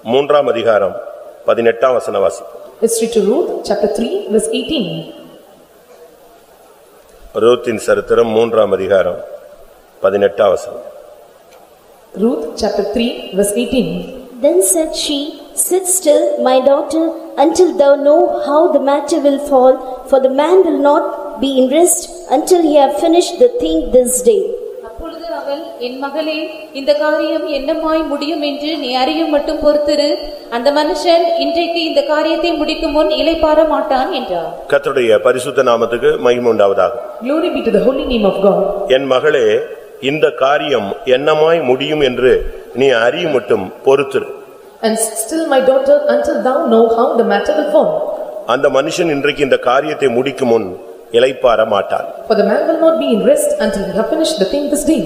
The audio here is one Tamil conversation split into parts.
மூன்றாம் அதிகாரம் 18ஆம் வசனம் வாசி. Let's read to Ruth chapter 3 verse 18. ரூத்தின் சரித்திரம் 3ஆம் அதிகாரம் 18ஆம் வசனம். Ruth chapter 3 verse 18. Then said she, sit still, my daughter, until thou know how the matter will fall, for the man will not be in rest until he have finished the thing this day. அப்பொழுது அவள், என் மகளே, இந்த காரியம் என்னமாய் முடியும் என்று நீ அறிய மட்டும் பொறுத்திரு. அந்த மனுஷன் இன்றைக்கு இந்த காரியத்தை முடிக்கும் முன் இளைப்பாற மாட்டான் என்றார். கர்த்தருடைய பரிசுத்த நாமத்துக்கு மகிமை உண்டாவதாக. Glory be to the holy name of God. என் மகளே, இந்த காரியம் என்னமாய் முடியும் என்று நீ அறிய மட்டும் பொறுத்திரு. And still, my daughter, until thou know how the matter will fall. அந்த மனுஷன் இன்றைக்கு இந்த காரியத்தை முடிக்கும் முன் இளைப்பாற மாட்டான். For the man will not be in rest until he have finished the thing this day.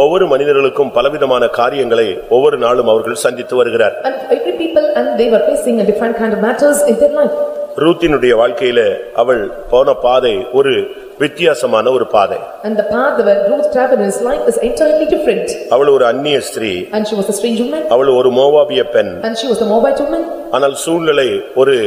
ஒவ்வொரு மனிதர்களுக்கும் பலவிதமான காரியங்களை ஒவ்வொரு நாளும் அவர்கள் சந்தித்து வருகிறார். And every people and they were facing a different kind of matters in their life. ரூத்தினுடைய வாழ்க்கையில அவள் போன பாதை ஒரு வித்தியாசமான ஒரு பாதை. And the path where Ruth traveled in his life is entirely different. அவள் ஒரு அந்நிய ஸ்திரீ. And she was a strange woman. அவள் ஒரு மோவாபிய பெண். And she was a Moabite woman. ஆனால் சூழ்நிலை ஒரு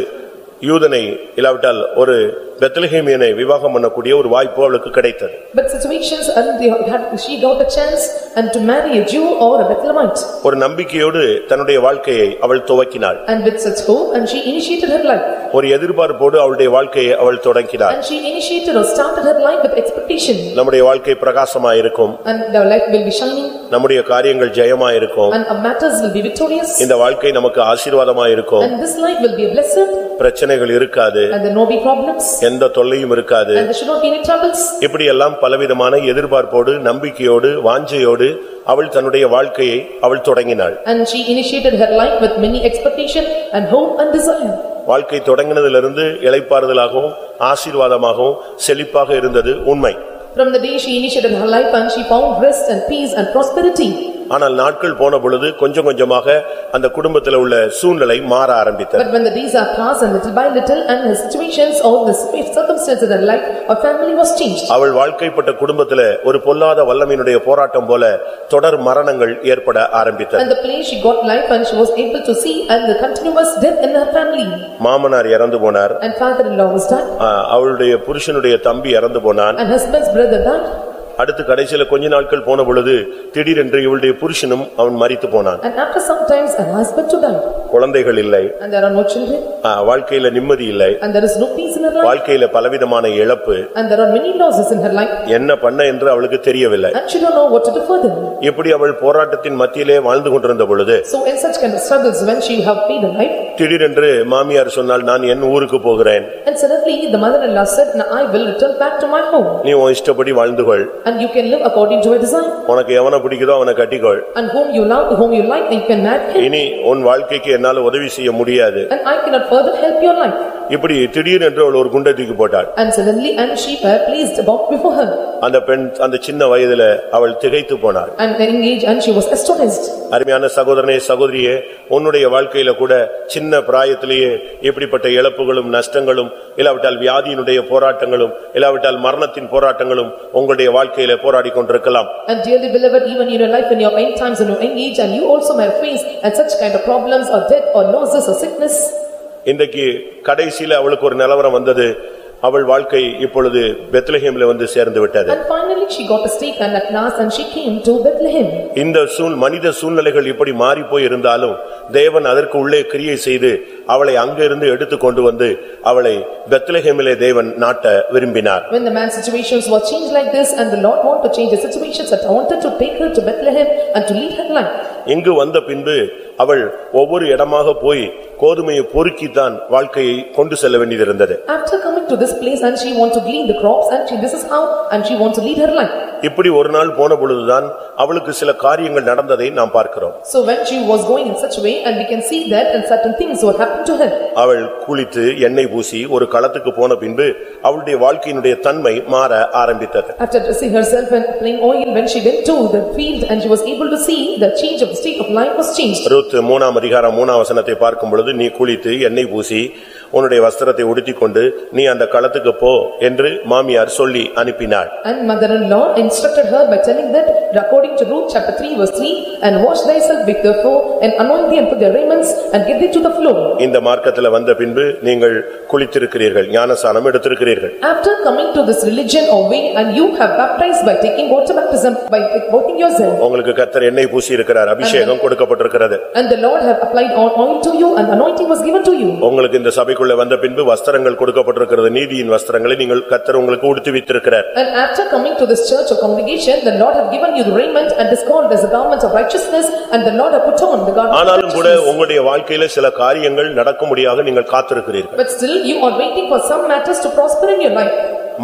யூதனை இல்லாவிட்டால் ஒரு பெத்லெகேமியனை விவாகம் பண்ணக்கூடிய ஒரு வாய்ப்பு அவளுக்கு கிடைத்தது. But situations and she got a chance and to marry a Jew or a Bethlehemite. ஒரு நம்பிக்கையோடு தன்னுடைய வாழ்க்கையை அவள் துவக்கினாள். And with such hope and she initiated her life. ஒரு எதிர்பார்ப்போடு அவளுடைய வாழ்க்கையை அவள் தொடங்கினாள். And she initiated or started her life with expectation. நம்முடைய வாழ்க்கை பிரகாசமாய் இருக்கும். And our life will be shining. நம்முடைய காரியங்கள் ஜெயமாய் இருக்கும். And our matters will be victorious. இந்த வாழ்க்கை நமக்கு ஆசீர்வாதமாய் இருக்கும். And this life will be a blessing. பிரச்சனைகள் இருக்காது. And there no be problems. எந்த தொல்லையும் இருக்காது. And there should not be any troubles. இப்படி எல்லாம் பலவிதமான எதிர்பார்ப்போடு நம்பிக்கையோடு வாஞ்சையோடு அவள் தன்னுடைய வாழ்க்கையை அவள் தொடங்கினாள். And she initiated her life with many expectation and hope and desire. வாழ்க்கை தொடங்கினதிலிருந்து இளைப்பாறுதலாகவும் ஆசீர்வாதமாகவும் செழிப்பாக இருந்தது உண்மை. From the day she initiated her life and she found rest and peace and prosperity. ஆனால் நாட்கள் போன பொழுது கொஞ்சம் கொஞ்சமாக அந்த குடும்பத்தில் உள்ள சூழ்நிலை மாற ஆரம்பித்தது. But when the days are passed and little by little and the situations or the circumstances in her life, her family was changed. அவள் வாழ்க்கைப்பட்ட குடும்பத்தில் ஒரு பொல்லாத வல்லமையினுடைய போராட்டம் போல தொடர் மரணங்கள் ஏற்பட ஆரம்பித்தது. And the place she got life and she was able to see and the continuous death in her family. மாமனார் இறந்து போனார். And father-in-law was died. அவளுடைய புருஷனுடைய தம்பி இறந்து போனான். And husband's brother died. அடுத்து கடைசில கொஞ்ச நாட்கள் போன பொழுது திடீரென்று இவளுடைய புருஷனும் அவன் மரித்து போனான். And after some times her husband too died. குழந்தைகள் இல்லை. And there are no children. வாழ்க்கையில நிம்மதி இல்லை. And there is no peace in her life. வாழ்க்கையில பலவிதமான இழப்பு. And there are many losses in her life. என்ன பண்ண என்று அவளுக்கு தெரியவில்லை. And she don't know what to do further. இப்படி அவள் போராட்டத்தின் மத்தியிலே வாழ்ந்து கொண்டிருந்த பொழுது So in such kind of struggles when she have paid her life. திடீரென்று மாமியார் சொன்னால் நான் என் ஊருக்கு போகிறேன். And suddenly the mother-in-law said, "Now I will return back to my home." நீ உன் இஷ்டப்படி வாழ்ந்துகொள். And you can live according to your desire. உனக்கு எவனை பிடிக்குதோ அவனை கட்டிக்கொள். And whom you love, whom you like, you can marry him. இனி உன் வாழ்க்கைக்கு என்னால உதவி செய்ய முடியாது. And I cannot further help your life. இப்படி திடீரென்று அவள் ஒரு குண்டை தூக்கி போட்டாள். And suddenly and she were placed about before her. அந்த பெண் அந்த சின்ன வயதில அவள் திகைத்து போனாள். And engaged and she was astonished. அருமையான சகோதரனே சகோதரியே, உன்னுடைய வாழ்க்கையில கூட சின்ன பிராயத்திலேயே இப்படிப்பட்ட இழப்புகளும் நஷ்டங்களும் இல்லாவிட்டால் வியாதியினுடைய போராட்டங்களும் இல்லாவிட்டால் மரணத்தின் போராட்டங்களும் உங்களுடைய வாழ்க்கையில போராடி கொண்டிருக்கலாம். And dearly beloved, even in your life in your end times and your age and you also may face and such kind of problems or death or losses or sickness. இன்றைக்கு கடைசியில அவளுக்கு ஒரு நிலவரம் வந்தது. அவள் வாழ்க்கை இப்பொழுது பெத்லெகேமிலே வந்து சேர்ந்து விட்டது. And finally she got a stake and at last and she came to Bethlehem. இந்த மனித சூழ்நிலைகள் இப்படி மாறி போய் இருந்தாலும் தேவன் அதற்கு உள்ளே கிரியை செய்து அவளை அங்கிருந்து எடுத்து கொண்டு வந்து அவளை பெத்லெகேமிலே தேவன் நாட்ட விரும்பினார். When the man's situations were changed like this and the Lord wanted to change the situations and wanted to take her to Bethlehem and to lead her life. இங்கு வந்த பின்பு அவள் ஒவ்வொரு இடமாக போய் கோதுமையை பொறுக்கித்தான் வாழ்க்கையை கொண்டு செல்ல வேண்டியிருந்தது. After coming to this place and she want to glean the crops and this is how and she want to lead her life. இப்படி ஒரு நாள் போன பொழுதுதான் அவளுக்கு சில காரியங்கள் நடந்ததை நாம் பார்க்கிறோம். So when she was going in such a way and we can see that and certain things were happened to her. அவள் குளித்து எண்ணெய் பூசி ஒரு களத்துக்கு போன பின்பு அவளுடைய வாழ்க்கையினுடைய தன்மை மாற ஆரம்பித்தது. After dressing herself and applying oil when she went to the field and she was able to see the change of the state of life was changed. Ruth 3ஆம் அதிகாரம் 3ஆம் வசனத்தை பார்க்கும் பொழுது நீ குளித்து எண்ணெய் பூசி உன்னுடைய வஸ்திரத்தை உடுத்திக்கொண்டு நீ அந்த களத்துக்கு போ என்று மாமியார் சொல்லி அனுப்பினாள். And mother-in-law instructed her by telling that according to Ruth chapter 3 verse 3, and wash thyself with the floor and anoint thee and put their raiments and get thee to the floor. இந்த மார்க்கத்தில் வந்த பின்பு நீங்கள் குளித்திருக்கிறீர்கள், ஞானஸ்நானம் எடுத்திருக்கிறீர்கள். After coming to this religion or way, and you have baptized by taking water baptism by devoting yourself. உங்களுக்கு கர்த்தர் எண்ணெய் பூசி இருக்கிறார், அபிஷேகம் கொடுக்கப்பட்டிருக்கிறது. And the Lord have applied oil to you and anointing was given to you. உங்களுக்கு இந்த சபைக்குள்ள வந்த பின்பு வஸ்திரங்கள் கொடுக்கப்பட்டிருக்கிறது, நீதியின் வஸ்திரங்களை நீங்கள் கர்த்தர் உங்களுக்கு உடுத்தி வைத்திருக்கிறார். And after coming to this church or congregation, the Lord have given you the raiment and is called as a garment of righteousness, and the Lord have put on the garment of ஆனாலும் கூட righteousness. உங்களுடைய வாழ்க்கையில சில காரியங்கள் நடக்கும்படியாக நீங்கள் காத்திருக்கிறீர்கள். But still you are waiting for some matters to prosper in your life.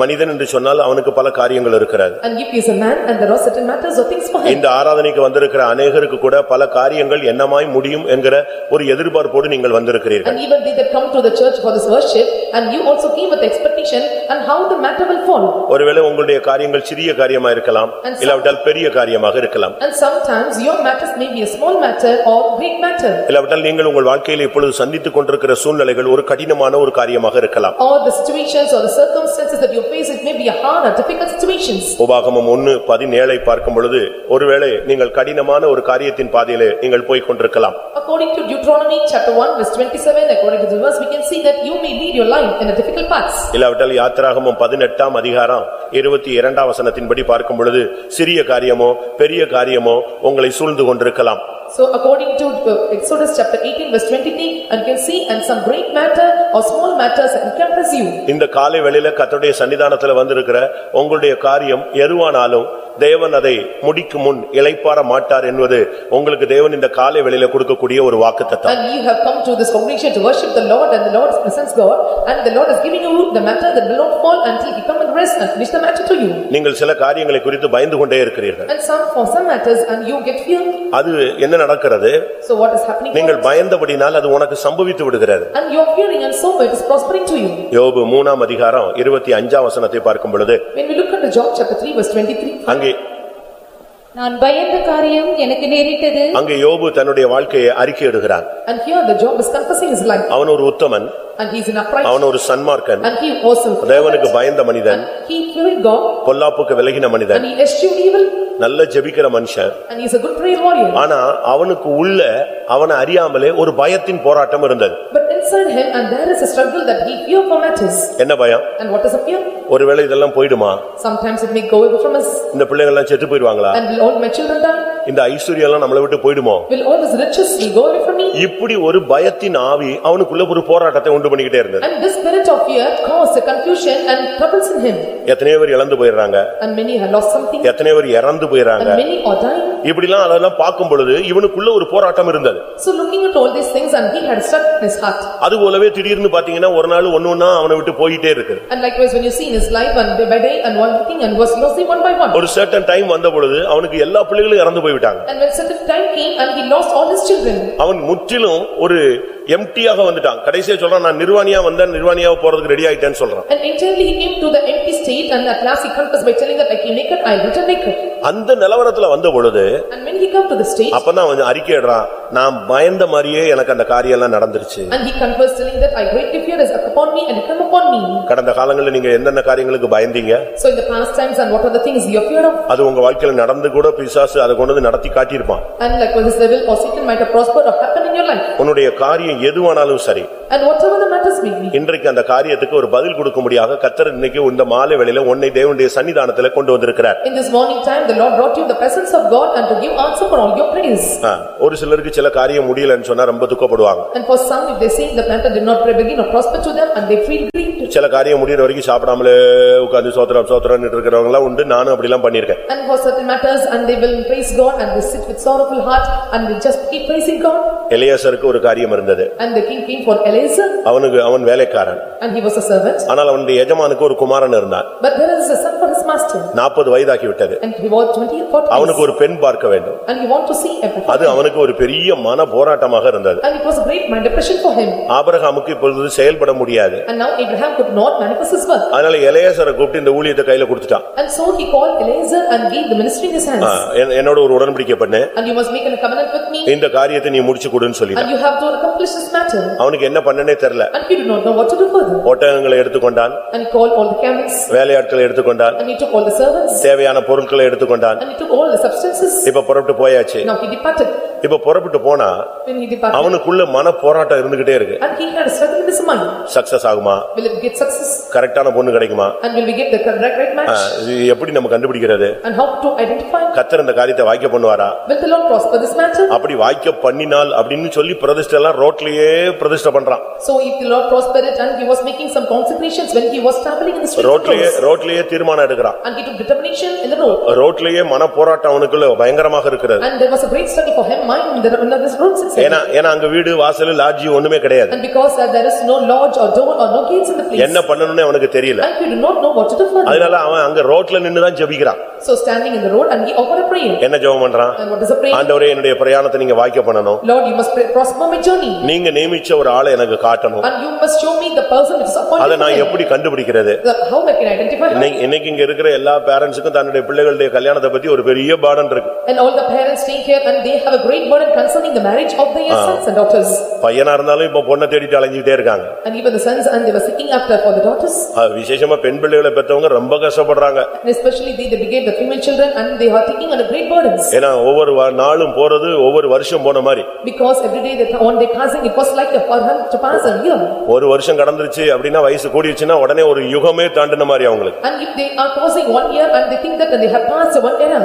மனிதன் என்று சொன்னால் அவனுக்கு பல காரியங்கள் இருக்கிறது. And if he is a man and there are certain matters or things for him. இந்த ஆராதனைக்கு வந்திருக்கிற அநேகருக்கு கூட பல காரியங்கள் என்னமாய் முடியும் என்கிற ஒரு எதிர்பார்ப்போடு நீங்கள் வந்திருக்கிறீர்கள். And even they that come to the church for this worship, and you also came with expectation and how the matter will fall. ஒருவேளை உங்களுடைய காரியங்கள் சிறிய காரியமா இருக்கலாம், இல்லாவிட்டால் பெரிய காரியமாக இருக்கலாம். And sometimes your matters may be a small matter or great matter. இல்லாவிட்டால் நீங்கள் உங்கள் வாழ்க்கையில் இப்பொழுது சந்தித்துக் கொண்டிருக்கிற சூழ்நிலைகள் ஒரு கடினமான ஒரு காரியமாக இருக்கலாம். Or the situations or the circumstances that you face, it may be a hard or difficult situations. உபாகமம் 1:17 பார்க்கும் பொழுது ஒருவேளை நீங்கள் கடினமான ஒரு காரியத்தின் பாதையிலே நீங்கள் போய்க் கொண்டிருக்கலாம். According to Deuteronomy chapter 1 verse 27, according to the verse, we can see that you may lead your life in a difficult paths. இல்லாவிட்டால் யாத்திராகமம் 18:22 வசனத்தின்படி பார்க்கும் பொழுது சிறிய காரியமோ பெரிய காரியமோ உங்களை சூழ்ந்து கொண்டிருக்கலாம். So according to Exodus chapter 18 verse 23, and you can see and some great matter or small matters encompass you. இந்த காலை வேளையில கர்த்தருடைய சன்னிதானத்துல வந்திருக்கிற உங்களுடைய காரியம் எதுவானாலும் தேவன் அதை முடிக்கும் முன் இளைப்பாற மாட்டார் என்பது உங்களுக்கு தேவன் இந்த காலை வேளையில கொடுக்கக்கூடிய ஒரு வாக்குத்தத்தம். And you have come to this congregation to worship the Lord, and the Lord presents God, and the Lord is giving you the matter that will not fall until He come and rest and finish the matter to you. நீங்கள் சில காரியங்களை குறித்து பயந்து கொண்டே இருக்கிறீர்கள். And for some matters, and you get fear. அது என்ன நடக்கிறது? So what is happening? நீங்கள் பயந்தபடினால் அது உனக்கு சம்பவித்து விடுகிறது. And you are fearing, and so it is prospering to you. யோபு 3:25 வசனத்தை பார்க்கும் பொழுது, When we look at the Job chapter 3 verse 23, அங்கே நான் பயந்த காரியம் எனக்கு நேரிட்டது. அங்கே யோபு தன்னுடைய வாழ்க்கையை அறிக்கையிடுகிறான். and here the Job is confessing his life, அவன் ஒரு உத்தமன், and he is an upright, அவன் ஒரு சன்மார்க்கன், and he also தேவனுக்கு பயந்த மனிதன், and he feared God, பொல்லாப்புக்கு விலகின மனிதன், and he eschewed evil, நல்ல ஜெபிக்கிற மனுஷன். and he is a good prayer warrior. ஆனா அவனுக்கு உள்ள அவனை அறியாமலே ஒரு பயத்தின் போராட்டம் இருந்தது. But inside him, and there is a struggle that he fear for matters. என்ன பயம்? And what is a fear? ஒருவேளை இதெல்லாம் போய்டுமா? Sometimes it may go away from us. இந்த பிள்ளைகள் எல்லாம் செத்து போயிடுவாங்களா? And will all my children die? இந்த ஐஸ்வர்யம் எல்லாம் நம்மளை விட்டு போய்டுமோ? Will all these riches will go away from me? இப்படி ஒரு பயத்தின் ஆவி அவனுக்குள்ள ஒரு போராட்டத்தை உண்டு பண்ணிக்கிட்டே இருந்தது. And this spirit of fear caused a confusion and troubles in him. எத்தனை பேர் இழந்து போயிடுறாங்க, And many have lost something, எத்தனை பேர் இறந்து போயிடுறாங்க. and many are dying. இப்படிலாம் அதெல்லாம் பார்க்கும் பொழுது இவனுக்குள்ள ஒரு போராட்டம் இருந்தது. So looking at all these things, and he had struck in his heart. அது போலவே திடீர்னு பாத்தீங்கன்னா ஒரு நாள் ஒன்னொன்னா அவனை விட்டு போயிட்டே இருக்கு. And likewise when you see in his life, and day by day, and one thing, and was losing one by one. ஒரு certain time வந்த பொழுது அவனுக்கு எல்லா பிள்ளைகளும் இறந்து போய்விட்டாங்க. And when certain time came, and he lost all his children. அவன் முற்றிலும் ஒரு எம்ப்டியாக வந்துட்டான். கடைசியா சொல்றான், நான் நிர்வாணியா வந்தேன், நிர்வாணியா போறதுக்கு ரெடி ஆயிட்டேன்னு சொல்றான். And entirely he came to the empty state, and at last he confessed by telling that I came naked, I returned naked. அந்த நிலவரத்துல வந்த பொழுது And when he come to the state, அப்பதான் அவன் அறிக்கையிடுறான், நான் பயந்த மாதிரியே எனக்கு அந்த காரியம் எல்லாம் நடந்துருச்சு. and he confessed telling that I greatly fear is upon me and it come upon me. கடந்த காலங்களில் நீங்க என்னென்ன காரியங்களுக்கு பயந்தீங்க? So in the past times, and what are the things you are feared of? அது உங்க வாழ்க்கையில நடந்து கூட பிசாசு அதை கொண்டு வந்து நடத்தி காட்டியிருப்பான். And likewise this devil or Satan might have prospered or happened in your life. உன்னுடைய காரியம் எதுவானாலும் சரி, And whatever the matters may be. இன்றைக்கு அந்த காரியத்துக்கு ஒரு பதில் கொடுக்க முடியாத கர்த்தர் இன்னைக்கு இந்த மாலை வேளையில உன்னை தேவனுடைய சன்னிதானத்துல கொண்டு வந்திருக்கிறார். In this morning time, the Lord brought you the presence of God and to give answer for all your prayers. ஒரு சிலருக்கு சில காரியம் முடியலன்னு சொன்னா ரொம்ப துக்கப்படுவாங்க. And for some, if they see the matter did not begin or prosper to them, and they feel grieved. சில காரியம் முடியற வரைக்கும் சாப்பிடாமலே உட்கார்ந்து சோத்திரம் சோத்திரம்னு இருக்கிறவங்க எல்லாம் உண்டு. நானும் அப்படிலாம் பண்ணிருக்கேன். And for certain matters, and they will praise God, and they sit with sorrowful heart, and they just keep praising God. எலியாசருக்கு ஒரு காரியம் இருந்தது. And the king came for Eliezer, அவன் வேலைக்காரன். and he was a servant. ஆனால் அவனுடைய எஜமானுக்கு ஒரு குமாரன் இருந்தான். But there is a son for his master. 40 வயதாகி விட்டது. And he was 40. அவனுக்கு ஒரு பெண் பார்க்க வேண்டும். And he want to see everything. அது அவனுக்கு ஒரு பெரிய மன போராட்டமாக இருந்தது. And it was a great mind depression for him. ஆபிரகாமுக்கு இப்பொழுது செயல்பட முடியாது. And now Abraham could not manifest his work. அதனால எலியாசரை கூப்பிட்டு இந்த ஊழியத்தை கையில கொடுத்துட்டான். And so he called Eliezer and gave the ministry in his hands. என்னோட ஒரு உடன்படிக்கை பண்ணு. And you must make a covenant with me. இந்த காரியத்தை நீ முடிச்சு கொடுன்னு சொல்லிட்டான். And you have to accomplish this matter. அவனுக்கு என்ன பண்ணனே தெரியல. And he did not know what to do further. ஒட்டகங்களை எடுத்துக்கொண்டான். And he called all the camels. வேலையாட்களை எடுத்துக்கொண்டான். And he took all the servants. தேவையான பொருட்களை எடுத்துக்கொண்டான். And he took all the substances. இப்ப புறப்பட்டு போயாச்சு. Now he departed. இப்ப புறப்பட்டு போனா When he departed, அவனுக்குள்ள மன போராட்டம் இருந்துகிட்டே இருக்கு. and he had a struggle in his mind. Success ஆகுமா? Will it get success? கரெக்டான பொண்ணு கிடைக்குமா? And will we get the right match? இது எப்படி நம்ம கண்டுபிடிக்கிறது? And how to identify? கர்த்தர் இந்த காரியத்தை வாய்க்க பண்ணுவாரா? Will the Lord prosper this matter? அப்படி வாய்க்க பண்ணினால் அப்படினு சொல்லி பிரதிஷ்டை எல்லாம் ரோட்லயே பிரதிஷ்டை பண்றான். So if the Lord prospered it and he was making some consecrations when he was traveling in the streets. ரோட்லயே தீர்மானம் எடுக்கறான். And he took determination in the road. ரோட்லயே மன போராட்டம் அவனுக்குள்ள பயங்கரமாக இருக்கிறது. And there was a great struggle for him mind in this road itself. ஏனா அங்க வீடு வாசல் லாட்ஜ் ஒண்ணுமே கிடையாது. And because there is no lodge or door or no gates in the place. என்ன பண்ணனும்னு அவனுக்கு தெரியல. And he did not know what to do further. அதனால அவன் அங்க ரோட்ல நின்னு தான் ஜெபிக்கிறான். So standing in the road and he offered a prayer. என்ன ஜெபம் பண்றான்? And what is the prayer? ஆண்டவரே என்னுடைய பிரயாணத்தை நீங்க வாய்க்க பண்ணனும். Lord, you must prosper my journey. நீங்க நியமிச்ச ஒரு ஆளை எனக்கு காட்டணும். And you must show me the person which is appointed. அத நான் எப்படி கண்டுபிடிக்கிறது? How I can identify? இன்னைக்கு இங்க இருக்கிற எல்லா பேரண்ட்ஸ்க்கும் தன்னுடைய பிள்ளைகளுடைய கல்யாணத்தை பத்தி ஒரு பெரிய burden இருக்கு. And all the parents take care and they have a great burden concerning the marriage of their sons and daughters. பையனா இருந்தாலும் இப்ப பொண்ணை தேடிட்டு அலைஞ்சிட்டே இருக்காங்க. And even the sons and they were seeking after for the daughters. விசேஷமா பெண் பிள்ளைகளை பெற்றவங்க ரொம்ப கஷ்டப்படுறாங்க. And especially they beget the female children and they are taking on a great burdens. ஏனா ஒவ்வொரு நாளும் போறது ஒவ்வொரு வருஷம் போன மாதிரி. Because every day that one day passing it was like for him to pass a year. ஒரு வருஷம் கடந்துருச்சு அப்படினா வயசு கூடிடுச்சுனா உடனே ஒரு யுகமே தாண்டின மாதிரி அவங்களுக்கு. And if they are passing 1 year and they think that they have passed 1 era.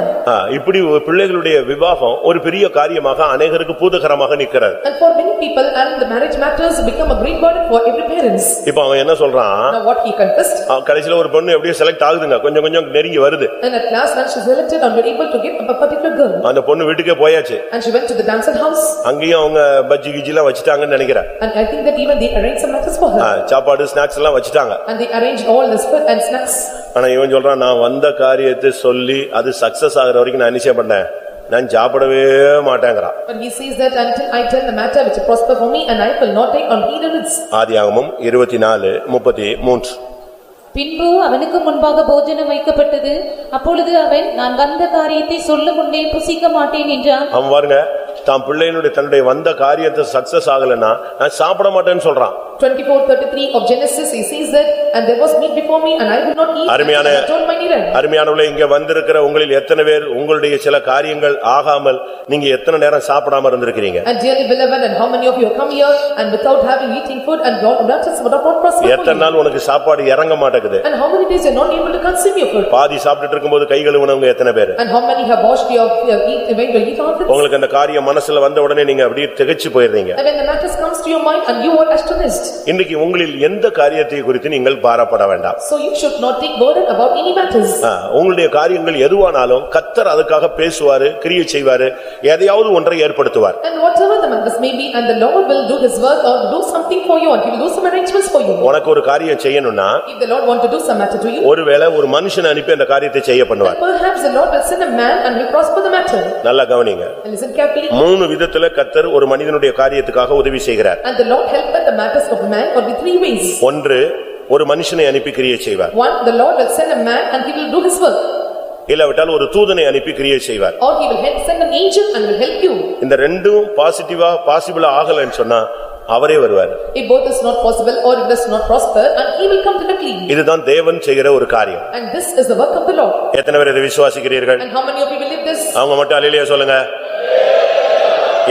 இப்படி பிள்ளைகளுடைய விவாகம் ஒரு பெரிய காரியமாக अनेகருக்கு பூதகரமாக நிக்கிறது. And for many people and the marriage matters become a great burden for every parents. இப்போ அவன் என்ன சொல்றான்? Now what he confessed? கடைசில ஒரு பொண்ணு எப்படியே செலக்ட் ஆகுதுங்க. கொஞ்சம் கொஞ்சம் நெருங்கி வருது. And at last when she selected and were able to get a particular girl. அந்த பொண்ணு வீட்டுக்கே போயாச்சு. And she went to the damsel house. அங்கேயும் அவங்க பஜ்ஜி கிஜிலாம் வச்சிட்டாங்கன்னு நினைக்கிறேன். And I think that even they arranged some matters for her. சாப்பாடு ஸ்நாக்ஸ் எல்லாம் வச்சிட்டாங்க. And they arranged all the food and snacks. ஆனா இவன் சொல்றான் நான் வந்த காரியத்தை சொல்லி அது சக்சஸ் ஆகுற வரைக்கும் நான் நிச்சயம் பண்ணேன். நான் சாப்பிடவே மாட்டேங்கறான். But he says that until I tell the matter which prosper for me and I will not take on heed of it. ஆதியாகமம் 24:33. பின்பு அவனுக்கு முன்பாக போஜனம் வைக்கப்பட்டது. அப்பொழுது அவன் நான் வந்த காரியத்தை சொல்ல முன்னே புசிக்க மாட்டேன் என்றான். அவன் பாருங்க தான் பிள்ளையினுடைய தன்னுடைய வந்த காரியத்தை சக்சஸ் ஆகலனா நான் சாப்பிட மாட்டேன்னு சொல்றான். 24:33 of Genesis he says that and there was meat before me and I will not eat. அருமையானவர்களே இங்க வந்திருக்கிற உங்களில் எத்தனை பேர் உங்களுடைய சில காரியங்கள் ஆகாமல் நீங்க எத்தனை நேரம் சாப்பிடாம இருந்திருக்கீங்க? And dearly beloved and how many of you have come here and without having eating food and not prosper? எத்தனை நாள் உனக்கு சாப்பாடு இறங்க மாட்டேங்குது? And how many days you are not able to consume your food? பாதி சாப்பிட்டுட்டு இருக்கும்போது கை கழுவுனவங்க எத்தனை பேர்? And how many have washed your eat on it? உங்களுக்கு அந்த காரியம் மனசுல வந்த உடனே நீங்க அப்படியே திகைச்சு போயிடுறீங்க. And when the matter comes to your mind and you are astonished. இன்னைக்கு உங்களில் எந்த காரியத்தை குறித்து நீங்கள் பாரப்பட வேண்டாம். So you should not take burden about any matters. உங்களுடைய காரியங்கள் எதுவானாலும் கர்த்தர் அதுக்காக பேசுவாரு, கிரியை செய்வாரு, எதையாவது ஒன்றை ஏற்படுத்துவார். And whatever the matters may be and the Lord will do his work or do something for you and he will do some arrangements for you. உனக்கு ஒரு காரியம் செய்யணும்னா if the Lord want to do some matter to you, ஒருவேளை ஒரு மனுஷனை அனுப்பி அந்த காரியத்தை செய்ய பண்ணுவார். Perhaps the Lord will send a man and will prosper the matter. நல்லா கவனிங்க. Listen carefully. மூணு விதத்துல கர்த்தர் ஒரு மனிதனுடைய காரியத்துக்காக உதவி செய்கிறார். And the Lord helpeth the matters of man or with 3 ways. ஒன்று ஒரு மனுஷனை அனுப்பி கிரியை செய்வார். One, the Lord will send a man and he will do his work. இல்லாவிட்டால் ஒரு தூதனை அனுப்பி கிரியை செய்வார். Or he will send an angel and will help you. இந்த ரெண்டும் பாசிபிளா ஆகலன்னு சொன்னா அவரே வருவார். If both is not possible or it does not prosper and he will come directly. இதுதான் தேவன் செய்கிற ஒரு காரியம். And this is the work of the Lord. எத்தனை பேர் இதை விசுவாசிக்கிறீர்கள்? And how many of you believe this? அவங்க மட்டும் அல்லேலூயா சொல்லுங்க.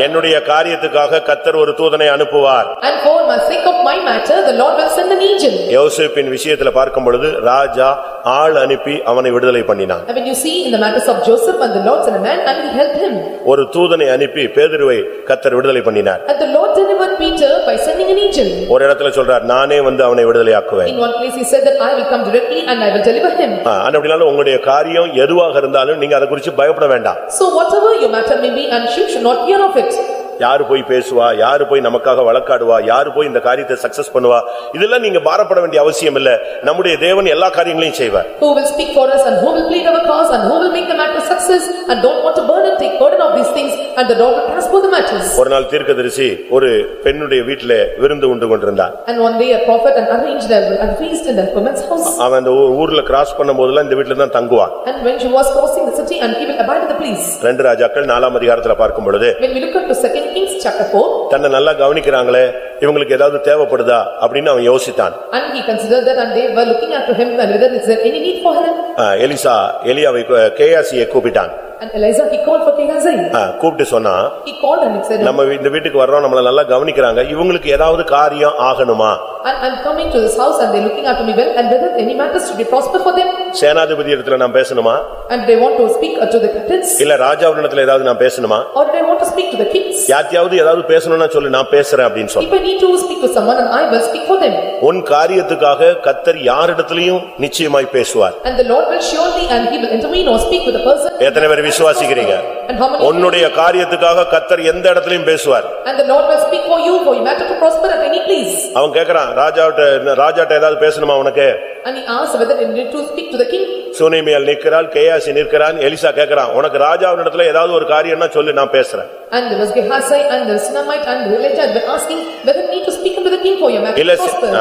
என்னுடைய காரியத்துக்காக கர்த்தர் ஒரு தூதனை அனுப்புவார். And for my sake of my matter the Lord will send an angel. யோசேப்பின் விஷயத்துல பார்க்கும் பொழுது ராஜா ஆள் அனுப்பி அவனை விடுதலை பண்ணினான். And when you see in the matters of Joseph and the Lord sent a man and he helped him. ஒரு தூதனை அனுப்பி பேதுருவை கர்த்தர் விடுதலை பண்ணினார். And the Lord delivered Peter by sending an angel. ஒரு இடத்துல சொல்றார் நானே வந்து அவனை விடுதலையாக்குவேன். In one place he said that I will come directly and I will deliver him. அப்படினால உங்களுடைய காரியம் எதுவாக இருந்தாலும் நீங்க அதை குறித்து பயப்பட வேண்டாம். So whatever your matter may be and you should not fear of it. யாரு போய் பேசுவா, யாரு போய் நமக்காக வழக்காடுவா, யாரு போய் இந்த காரியத்தை சக்சஸ் பண்ணுவா, இதெல்லாம் நீங்க பாரப்பட வேண்டிய அவசியம் இல்ல. நம்முடைய தேவன் எல்லா காரியங்களையும் செய்வார். Who will speak for us and who will plead our cause and who will make the matter success and don't want to burden, take burden of these things and the Lord will transport the matters. ஒரு நாள் தீர்க்கதரிசி ஒரு பெண்ணுடைய வீட்டிலே விருந்து உண்டு கொண்டிருந்தான். And one day a prophet and arranged a feast in that woman's house. அவன் அந்த ஊர்ல கிராஸ் பண்ணும்போதெல்லாம் இந்த வீட்ல தான் தங்குவான். And when she was crossing the city and he will abide in the place. 2 ராஜாக்கள் 4ஆம் அதிகாரத்துல பார்க்கும் பொழுது When we look at the 2 Kings chapter 4, தன்னை நல்லா கவனிக்கிறாங்களே, இவங்களுக்கு ஏதாவது தேவைப்படுதா அப்படின்னு அவன் யோசித்தான். and he considered that and they were looking after him and whether is there any need for him. எலியாவை கேயாசியை கூப்பிட்டான். And Elijah he called for Gehazi. கூப்பிட்டு சொன்னா, He called and he said, நம்ம இந்த வீட்டுக்கு வர்றோம், நம்மள நல்லா கவனிக்கிறாங்க, இவங்களுக்கு ஏதாவது காரியம் ஆகணுமா? and I'm coming to this house and they looking after me well and whether any matters should be prosper for them. சேனாதிபதி இடத்துல நான் பேசணுமா? And they want to speak to the captains. இல்ல ராஜாவினிடத்துல ஏதாவது நான் பேசணுமா? Or they want to speak to the kings. யார்கிட்டயாவது ஏதாவது பேசணும்னா சொல்லு, நான் பேசுறேன் அப்படின்னு சொல்லு. If I need to speak to someone and I will speak for them. உன் காரியத்துக்காக கர்த்தர் யாரிடத்திலயும் நிச்சயமாய் பேசுவார். And the Lord will surely and he will intervene or speak with the person. எத்தனை பேர் விசுவாசிக்கிறீங்க? And how many? உன்னுடைய காரியத்துக்காக கர்த்தர் எந்த இடத்திலும் பேசுவார். And the Lord will speak for you for your matter to prosper at any place. அவன் கேக்குறான், ராஜாட்ட ஏதாவது பேசணுமா உனக்கு? And he asked whether he need to speak to the king. சுனேமியால் நிற்கிறாள், கேயாசி நிற்கிறான். எலிசா கேக்குறான், உனக்கு ராஜாவினிடத்துல ஏதாவது ஒரு காரியம்னா சொல்லு, நான் பேசுறேன். And there was Gehazi and the Sunamite and Elijah were asking whether need to speak unto the king for your matter to prosper.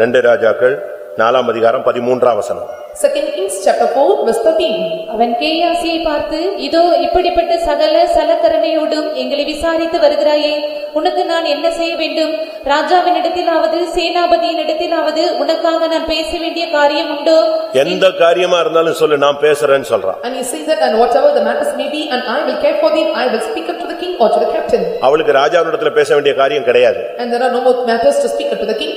2 ராஜாக்கள் 4ஆம் அதிகாரம் 13ஆம் வசனம். 2 Kings chapter 4 verse 13. அவன் கேயாசியை பார்த்து, இதோ இப்படிப்பட்ட சகல சலக்கரணையோடும் எங்களை விசாரித்து வருகிறாயே, உனக்கு நான் என்ன செய்ய வேண்டும்? ராஜாவினிடத்திலாவது சேனாபதியினிடத்திலாவது உனக்காக நான் பேச வேண்டிய காரியம் உண்டோ? எந்த காரியமா இருந்தாலும் சொல்லு, நான் பேசுறேன்னு சொல்றான். And he says that and whatever the matters may be and I will care for thee, I will speak unto the king or to the captain. அவளுக்கு ராஜாவினிடத்துல பேச வேண்டிய காரியம் கிடையாது. And there are no more matters to speak unto the king.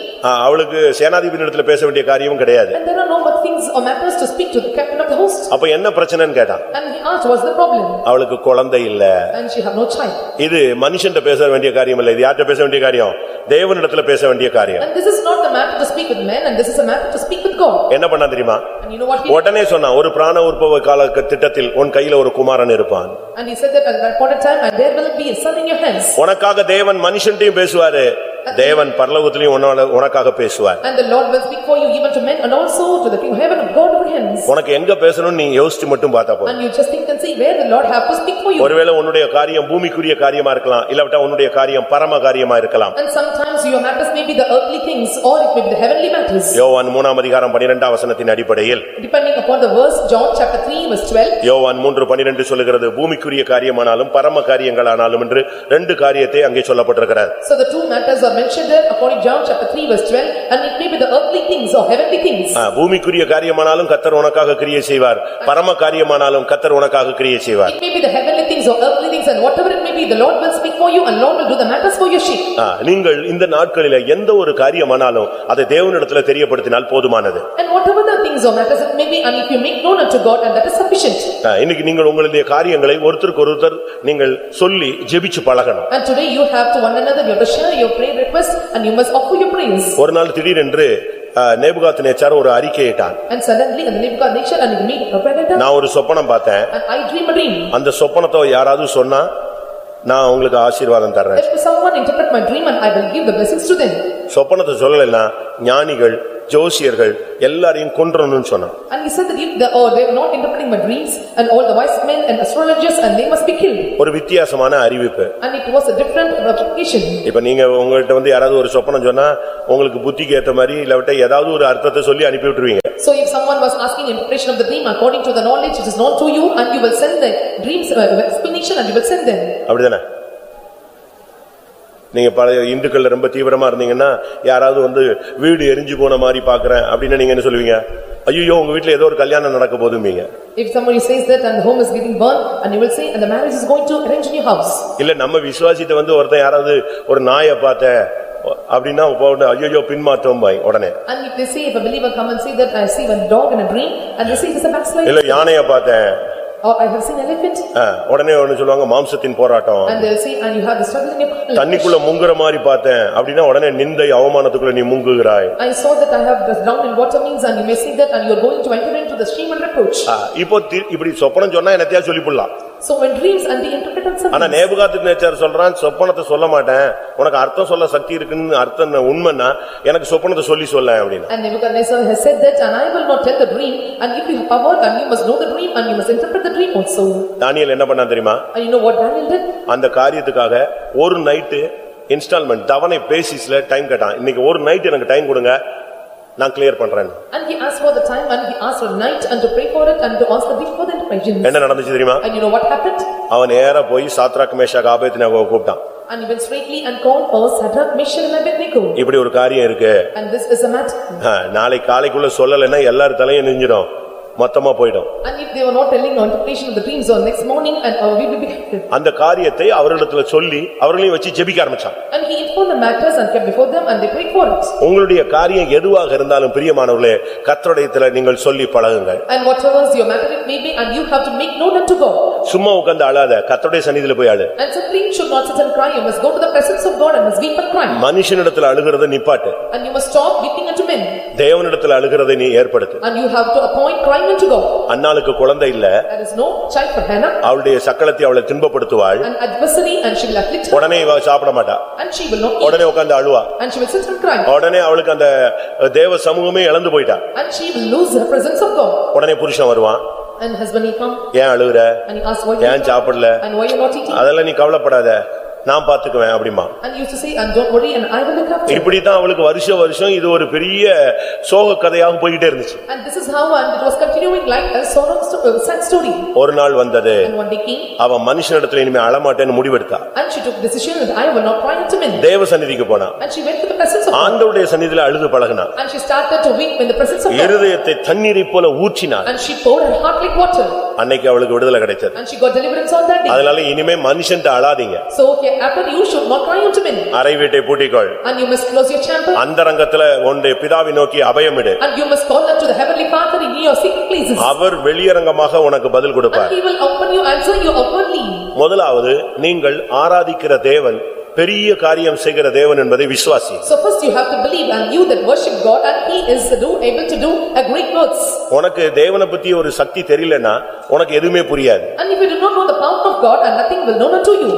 அவளுக்கு சேனாதிபதியினிடத்துல பேச வேண்டிய காரியமும் கிடையாது. And there are no more things or matters to speak to the captain of the host. அப்ப என்ன பிரச்சனைன்னு கேட்டான். And he asked what's the problem. அவளுக்கு குழந்தை இல்ல. And she have no child. இது மனுஷன்ட்ட பேச வேண்டிய காரியம் இல்ல, இது யார்ட்ட பேச வேண்டிய காரியம்? தேவனிடத்துல பேச வேண்டிய காரியம். And this is not the matter to speak with men and this is a matter to speak with God. என்ன பண்ணா தெரியுமா? And you know what he did? உடனே சொன்னா, ஒரு பிராண உற்பவ கால திட்டத்தில் உன் கையில ஒரு குமாரன் இருப்பான். And he said that at that point of time and there will be a son in your hands. உனக்காக தேவன் மனுஷன்ட்டையும் பேசுவாரு, தேவன் பரலோகத்திலும் உனக்காக பேசுவார். And the Lord will speak for you even to men and also to the king of heaven of God over hands. உனக்கு எங்க பேசணும் நீ யோசிச்சு மட்டும் பார்த்தா போதும். And you just think and see where the Lord have to speak for you. ஒருவேளை உன்னுடைய காரியம் பூமிக்குரிய காரியமா இருக்கலாம், இல்ல உன்னுடைய காரியம் பரம காரியமா இருக்கலாம். And sometimes your matters may be the earthly things or it may be the heavenly matters. யோவான் 3ஆம் அதிகாரம் 12ஆம் வசனத்தின் அடிப்படையில், depending upon the verse John chapter 3 verse 12, யோவான் 3:12 சொல்லுகிறது, பூமிக்குரிய காரியமானாலும் பரம காரியங்களானாலும் என்று ரெண்டு காரியத்தை அங்கே சொல்லப்பட்டிருக்கிறது. So the two matters are mentioned there according John chapter 3 verse 12 and it may be the earthly things or heavenly things. பூமிக்குரிய காரியமானாலும் கர்த்தர் உனக்காக கிரியை செய்வார், பரம காரியமானாலும் கர்த்தர் உனக்காக கிரியை செய்வார். It may be the heavenly things or earthly things and whatever it may be the Lord will speak for you and Lord will do the matters for your sheep. நீங்கள் இந்த நாட்களிலே எந்த ஒரு காரியமானாலும் அதை தேவனிடத்துல தெரியப்படுத்தினால் போதுமானது. And whatever the things or matters it may be and if you make known unto God and that is sufficient. இன்னைக்கு நீங்கள் உங்களுடைய காரியங்களை ஒருத்தருக்கு ஒருத்தர் நீங்கள் சொல்லி ஜெபிச்சு பழகணும். And today you have to one another you have to share your prayer request and you must offer your praise. ஒரு நாள் திடீரென்று நேபுகாத்நேச்சார் ஒரு அறிக்கையிட்டான். And suddenly and Nebuchadnezzar and he made a prophet. நான் ஒரு சொப்பனம் பார்த்தேன். And I dream a dream. அந்த சொப்பனத்தை யாராவது சொன்னா நான் உங்களுக்கு ஆசீர்வாதம் தர்றேன். If someone interpret my dream and I will give the blessings to them. சொப்பனத்தை சொல்லலைன்னா ஞானிகள் ஜோசியர்கள் எல்லாரையும் கொன்றணும்னு சொன்னான். And he said that if they are not interpreting my dreams and all the wise men and astrologers and they must be killed. ஒரு வித்தியாசமான அறிவிப்பு. And it was a different application. இப்ப நீங்க உங்கள்ட்ட யாராவது ஒரு சொப்பனம் சொன்னா உங்களுக்கு புத்திக்கு ஏத்த மாதிரி இல்ல ஏதாவது ஒரு அர்த்தத்தை சொல்லி அனுப்பி விட்டுருவீங்க. So if someone was asking interpretation of the dream according to the knowledge it is known to you and you will send the dreams explanation and you will send them. அப்படிதானே? நீங்க பழைய இந்துக்கள் ரொம்ப தீவிரமா இருந்தீங்கன்னா யாராவது வீடு எரிஞ்சு போன மாதிரி பாக்குறேன் அப்படின்னு நீங்க என்ன சொல்லுவீங்க? ஐயோ உங்க வீட்ல ஏதோ ஒரு கல்யாணம் நடக்க போதும்பீங்க. If somebody says that and the home is getting burned and you will say and the marriage is going to arrange in your house. இல்ல நம்ம விசுவாசித்த ஒருத்தன் யாராவது ஒரு நாயை பார்த்த அப்படின்னா ஐயோ பின்மாற்றம் பாய் உடனே. And if they say if a believer come and say that I see one dog in a dream and they say it is a backslide. இல்ல யானையை பார்த்தேன் or I have seen elephant. உடனே சொல்லுவாங்க மாம்சத்தின் போராட்டம். And they will say and you have the struggle in your body. தண்ணிக்குள்ள முங்குற மாதிரி பார்த்தேன் அப்படினா உடனே நிந்தை அவமானத்துக்குள்ள நீ முங்குகிறாய். I saw that I have drowned in water means and you may see that and you are going to enter into the stream and reproach. இப்போ இப்படி சொப்பனம் சொன்னா என்னத்தையா சொல்லிப்புடலாம். So when dreams and the interpretation some ஆனா நேபுகாத்நேச்சார் சொல்றான் சொப்பனத்தை சொல்ல மாட்டேன் உனக்கு அர்த்தம் சொல்ல சக்தி இருக்குன்னு அர்த்தம் உண்மைன்னா எனக்கு சொப்பனத்தை சொல்ல அப்படின்னு. And Nebuchadnezzar has said that and I will not tell the dream and if you have power and you must know the dream and you must interpret the dream also. தானியேல் என்ன பண்ணான் தெரியுமா? And you know what Daniel did? அந்த காரியத்துக்காக ஒரு நைட் இன்ஸ்டால்மென்ட் தவணை பேசிஸ்ல டைம் கேட்டான். இன்னைக்கு ஒரு நைட் எனக்கு டைம் கொடுங்க நான் கிளியர் பண்றேன். And he asked for the time and he asked for night and to pray for it and to ask the gift for the interpretation. என்ன நடந்துச்சு தெரியுமா? And you know what happened? அவன் நேரா போய் சாத்ராக் மேஷாக் ஆபேத்நேகோவை கூப்பிட்டான். And he went straightly and called for Shadrach, Meshach and Abednego. இப்படி ஒரு காரியம் இருக்கு. And this is a matter. நாளை காலைக்குள்ள சொல்லலைன்னா எல்லார் தலையும் நெஞ்சிடும் மொத்தமா போய்டும். And if they were not telling no interpretation of the dreams on next morning and we will be affected. அந்த காரியத்தை அவர்களிடத்துல சொல்லி அவர்களையும் வச்சு ஜெபிக்க ஆரம்பிச்சான். And he informed the matters and kept before them and they prayed for it. உங்களுடைய காரியம் எதுவாக இருந்தாலும் பிரியமானவர்களே கர்த்தருடையத்துல நீங்கள் சொல்லி பழகுங்கள். And whatever is your matter it may be and you have to make known unto God. சும்மா உட்கார்ந்து அழாத கர்த்தருடைய சந்நிதியில போய் அழு. And simply you should not sit and cry, you must go to the presence of God and must weep and cry. மனுஷனிடத்துல அழுகிறதை நிப்பாட்டு. And you must stop weeping unto men. தேவனிடத்துல அழுகிறதை நீ ஏற்படுத்து. And you have to appoint crying unto God. அன்னாளுக்கு குழந்தை இல்ல. There is no child for Hannah. அவளுடைய சக்களத்தை அவளை துன்பப்படுத்துவாள். An adversary and she will afflict her. உடனே இவ சாப்பிட மாட்டா. And she will not eat. உடனே உட்கார்ந்து அழுவா. And she will sit and cry. உடனே அவளுக்கு அந்த தேவ சமூகமே இழந்து போய்ட்டா. And she will lose her presence of God. உடனே புருஷன் வருவான். And husband he come. ஏன் அழுகுற? And he asks why you ஏன் சாப்பிடல? and why you not eating? அதெல்லாம் நீ கவலைப்படாத நான் பாத்துக்குவேன் அப்படிமா. And he used to say and don't worry and I will look after you. இப்படி தான் அவளுக்கு வருஷம் இது ஒரு பெரிய சோக கதையாக போயிட்டே இருந்துச்சு. And this is how and it was continuing like a sorrow sad story. ஒரு நாள் வந்தது. And one day came. அவ மனுஷனிடத்துல இனிமே அழமாட்டேன்னு முடிவெடுத்தா. And she took decision that I will not cry unto men. தேவ சந்நிதிக்கு போனா. And she went to the presence of God. ஆண்டவருடைய சந்நிதியில அழுது பழகுனா. And she started to weep in the presence of God. இருதயத்தை தண்ணீரை போல ஊற்றினாள். And she poured her heart like water. அன்னைக்கு அவளுக்கு விடுதலை கிடைச்சது. And she got deliverance on that day. அதனால இனிமே மனுஷன்ட்ட அழாதீங்க. So okay, after you should not cry unto men. அறை வீட்டை பூட்டிக்கொள். And you must close your chamber. அந்தரங்கத்துல உன்னுடைய பிதாவை நோக்கி அபயமிடு. And you must call unto the heavenly Father in your secret places. அவர் வெளியரங்கமாக உனக்கு பதில் கொடுப்பார். And he will open you answer you openly. முதலாவது நீங்கள் ஆராதிக்கிற தேவன் பெரிய காரியம் செய்கிற தேவன் என்பதை விசுவாசி. So first you have to believe and you that worship God and he is able to do a great works. உனக்கு தேவனை பத்தி ஒரு சக்தி தெரியலனா உனக்கு எதுவுமே புரியாது. And if you do not know the power of God and nothing will known unto you.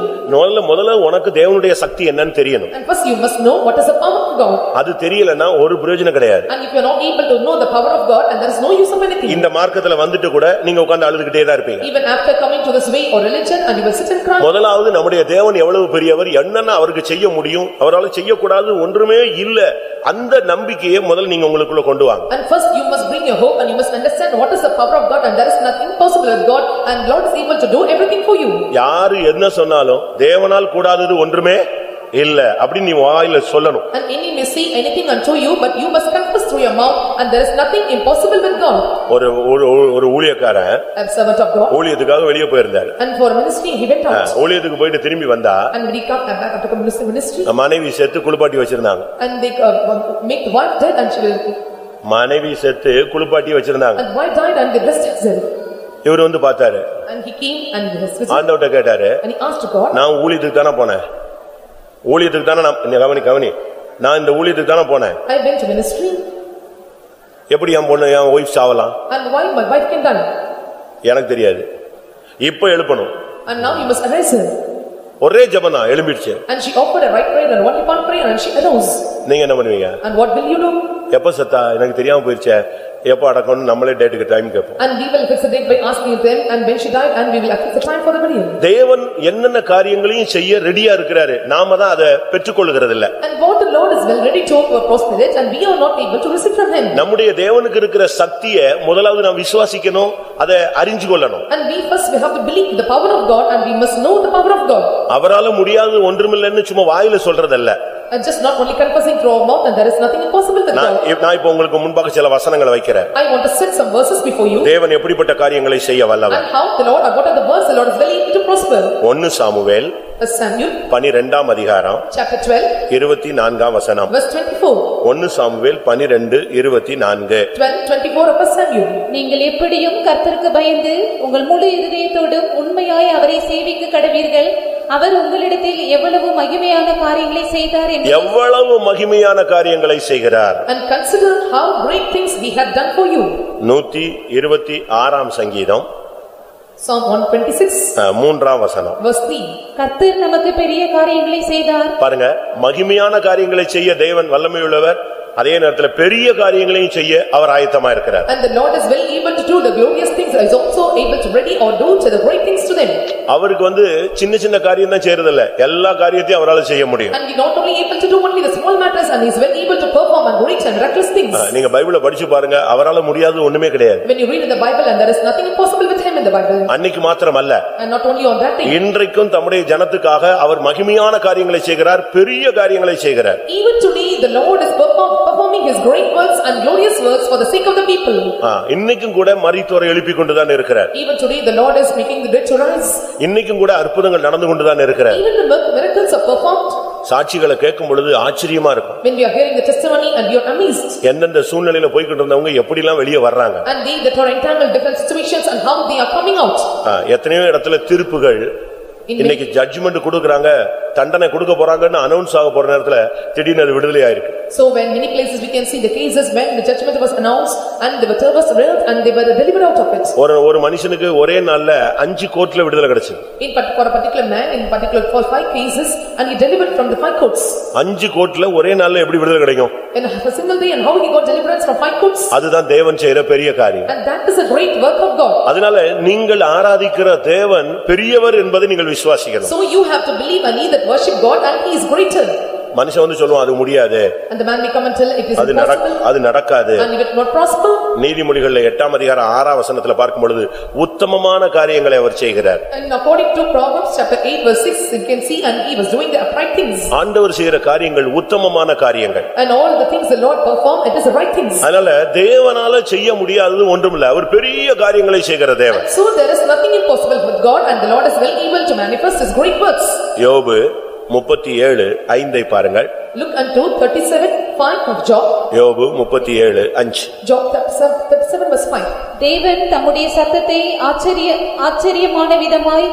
முதல்ல உனக்கு தேவனுடைய சக்தி என்னன்னு தெரியணும். And first you must know what is the power of God. அது தெரியலனா ஒரு பிரயோஜனம் கிடையாது. And if you are not able to know the power of God and there is no use of anything. இந்த மார்க்கத்துல வந்துட்டு கூட நீங்க உட்கார்ந்து அழுதுகிட்டே தான் இருப்பீங்க. Even after coming to this way or religion and you will sit and cry. முதலாவது நம்முடைய தேவன் எவ்வளவு பெரியவர் என்னன்னா அவருக்கு செய்ய முடியும் அவரால செய்ய கூடாது ஒன்றுமே இல்ல அந்த நம்பிக்கையை முதல்ல நீங்க உங்களுக்குள்ள கொண்டு வாங்க. And first you must bring your hope and you must understand what is the power of God and there is nothing possible with God and Lord is able to do everything for you. யாரு என்ன சொன்னாலும் தேவனால் கூடாதது ஒன்றுமே இல்ல அப்படி நீ வாயில சொல்லணும். And any may say anything unto you but you must confess through your mouth and there is nothing impossible with God. ஒரு ஊழியக்காரன் a servant of God ஊழியத்துக்காக வெளியே போயிருந்தார். And for ministry he went out. ஊழியத்துக்கு போயிட்டு திரும்பி வந்தா and when he come back after ministry மனைவி செத்து குளிப்பாட்டி வச்சிருந்தாங்க. and they make the wife dead and she will மனைவி செத்து குளிப்பாட்டி வச்சிருந்தாங்க. and wife died and they dressed herself. இவர் வந்து பார்த்தாரு. And he came and he was visited. ஆண்டவர்ட்ட கேட்டாரு. And he asked God. நான் ஊழியத்துக்கு தான போனேன். ஊழியத்துக்கு தான நான் கவனி நான் இந்த ஊழியத்துக்கு தான போனேன். I went to ministry. எப்படி என் பொண்ணு என் wife சாவலாம்? And why my wife can die? எனக்கு தெரியாது. இப்போ எழுப்பணும். And now you must arise her. ஒரே ஜெபம் தான் எழும்பிடுச்சு. And she offered a right prayer and one upon prayer and she arose. நீங்க என்ன பண்ணுவீங்க? And what will you do? எப்ப சத்தா எனக்கு தெரியாம போயிருச்சே எப்ப அடக்கணும் நம்மளே டேட்டுக்கு டைம் கேட்போம். And we will fix a date by asking them and when she died and we will fix the time for the burial. தேவன் என்னென்ன காரியங்களையும் செய்ய ரெடியா இருக்கிறாரு. நாம தான் அதை பெற்றுக்கொள்கிறது இல்ல. And what the Lord is well ready to prosper it and we are not able to receive from him. நம்முடைய தேவனுக்கு இருக்கிற சக்தியை முதலாவது நாம் விசுவாசிக்கணும் அதை அறிஞ்சு கொள்ளணும். And we first we have to believe the power of God and we must know the power of God. அவரால முடியாது ஒன்றுமில்லைன்னு சும்மா வாயில சொல்றதல்ல. And just not only confessing through our mouth and there is nothing impossible with God. நான் இப்போ உங்களுக்கு முன்பாக சில வசனங்களை வைக்கிறேன். I want to set some verses before you. தேவன் எப்படிப்பட்ட காரியங்களை செய்ய வல்லவர். And how the Lord or what are the verses the Lord is willing to prosper. 1 Samuel Samuel 12ஆம் அதிகாரம் chapter 12 24ஆம் வசனம். verse 24. 1 சாமுவேல் 12:24. 12:24 of Samuel. நீங்கள் எப்படியும் கர்த்தருக்கு பயந்து உங்கள் முழு இதயத்தோடும் உண்மையாய் அவரை சேவிக்க கடவீர்கள். அவர் உங்களிடத்தில் எவ்வளவு மகிமையான காரியங்களை செய்தார் என்று எவ்வளவு மகிமையான காரியங்களை செய்கிறார். And consider how great things he had done for you. 126ஆம் சங்கீதம் Psalm 126 மூன்றாம் வசனம். verse 3. கர்த்தர் நமக்கு பெரிய காரியங்களை செய்தார். பாருங்க, மகிமையான காரியங்களை செய்ய தேவன் வல்லமையுள்ளவர், அதே நேரத்தில் பெரிய காரியங்களையும் செய்ய அவர் ஆயத்தமா இருக்கிறார். And the Lord is well able to do the glorious things, is also able to ready or do to the great things to them. அவருக்கு சின்ன சின்ன காரியம் தான் செய்யறது இல்ல, எல்லா காரியத்தையும் அவரால செய்ய முடியும். And he not only able to do only the small matters, and he is well able to perform and great and reckless things. நீங்க பைபிளை படிச்சு பாருங்க, அவரால முடியாதது ஒண்ணுமே கிடையாது. When you read in the Bible, and there is nothing impossible with him in the Bible. அன்னைக்கு மாத்திரமல்ல, And not only on that day, இன்றைக்கும் தம்முடைய ஜனத்துக்காக அவர் மகிமையான காரியங்களை செய்கிறார், பெரிய காரியங்களை செய்கிறார். even today the Lord is performing his great works and glorious works for the sake of the people. இன்னைக்கும் கூட மரித்தோரை எழுப்பிக் கொண்டுதான் இருக்கிறார். Even today the Lord is making the dead to rise. இன்னைக்கும் கூட அற்புதங்கள் நடந்து கொண்டுதான் இருக்கிறார். Even the miracles are performed. சாட்சிகளை கேட்கும் பொழுது ஆச்சரியமா இருக்கும். When we are hearing the testimony and we are amazed. எந்தெந்த சூழ்நிலையில போய்கிட்டு இருந்தவங்க எப்படி எல்லாம் வெளியே வர்றாங்க. And they that are entangled different situations and how they are coming out. எத்தனையோ இடத்துல தீர்ப்புகள் இன்னைக்கு ஜட்ஜ்மென்ட் கொடுக்கறாங்க, தண்டனை கொடுக்க போறாங்கன்னு அனௌன்ஸ் ஆக போற நேரத்துல திடீர்னு அது விடுதலை ஆயிருக்கு. So when many places we can see the cases when the judgment was announced and the were was read and they were delivered out of it. ஒரு மனுஷனுக்கு ஒரே நாள்ல 5 கோர்ட்ல விடுதலை கிடைச்சது. For a particular man in particular for 5 cases and he delivered from the 5 courts. 5 கோர்ட்ல ஒரே நாள்ல எப்படி விடுதலை கிடைக்கும்? In a single day, and how he got deliverance from 5 courts. அதுதான் தேவன் செய்யற பெரிய காரியம். And that is a great work of God. அதனால நீங்கள் ஆராதிக்கிற தேவன் பெரியவர் என்பதை நீங்கள் விசுவாசிக்கணும். So you have to believe and he that worship God and he is greater. மனுஷன் சொல்லுவான் அது முடியாது, And the man may come and tell it is impossible. அது நடக்காது. And it will not prosper. நீதிமொழிகள்ல 8ஆம் அதிகாரம் 6ஆம் வசனத்துல பார்க்கும் பொழுது உத்தமமான காரியங்களை அவர் செய்கிறார். And according to Proverbs chapter 8 verse 6 you can see and he was doing the upright things. ஆண்டவர் செய்யற காரியங்கள் உத்தமமான காரியங்கள். And all the things the Lord perform it is the right things. அதனால தேவனால செய்ய முடியாதது ஒன்றுமில்லை, அவர் பெரிய காரியங்களை செய்கிற தேவன். So there is nothing impossible with God and the Lord is well able to manifest his great works. யோபு 37:5 பாருங்கள். Look unto 37:5 of Job. யோபு 37:5. Job 37 verse 5. தேவன் தம்முடைய சத்தத்தை ஆச்சரியமான விதமாய்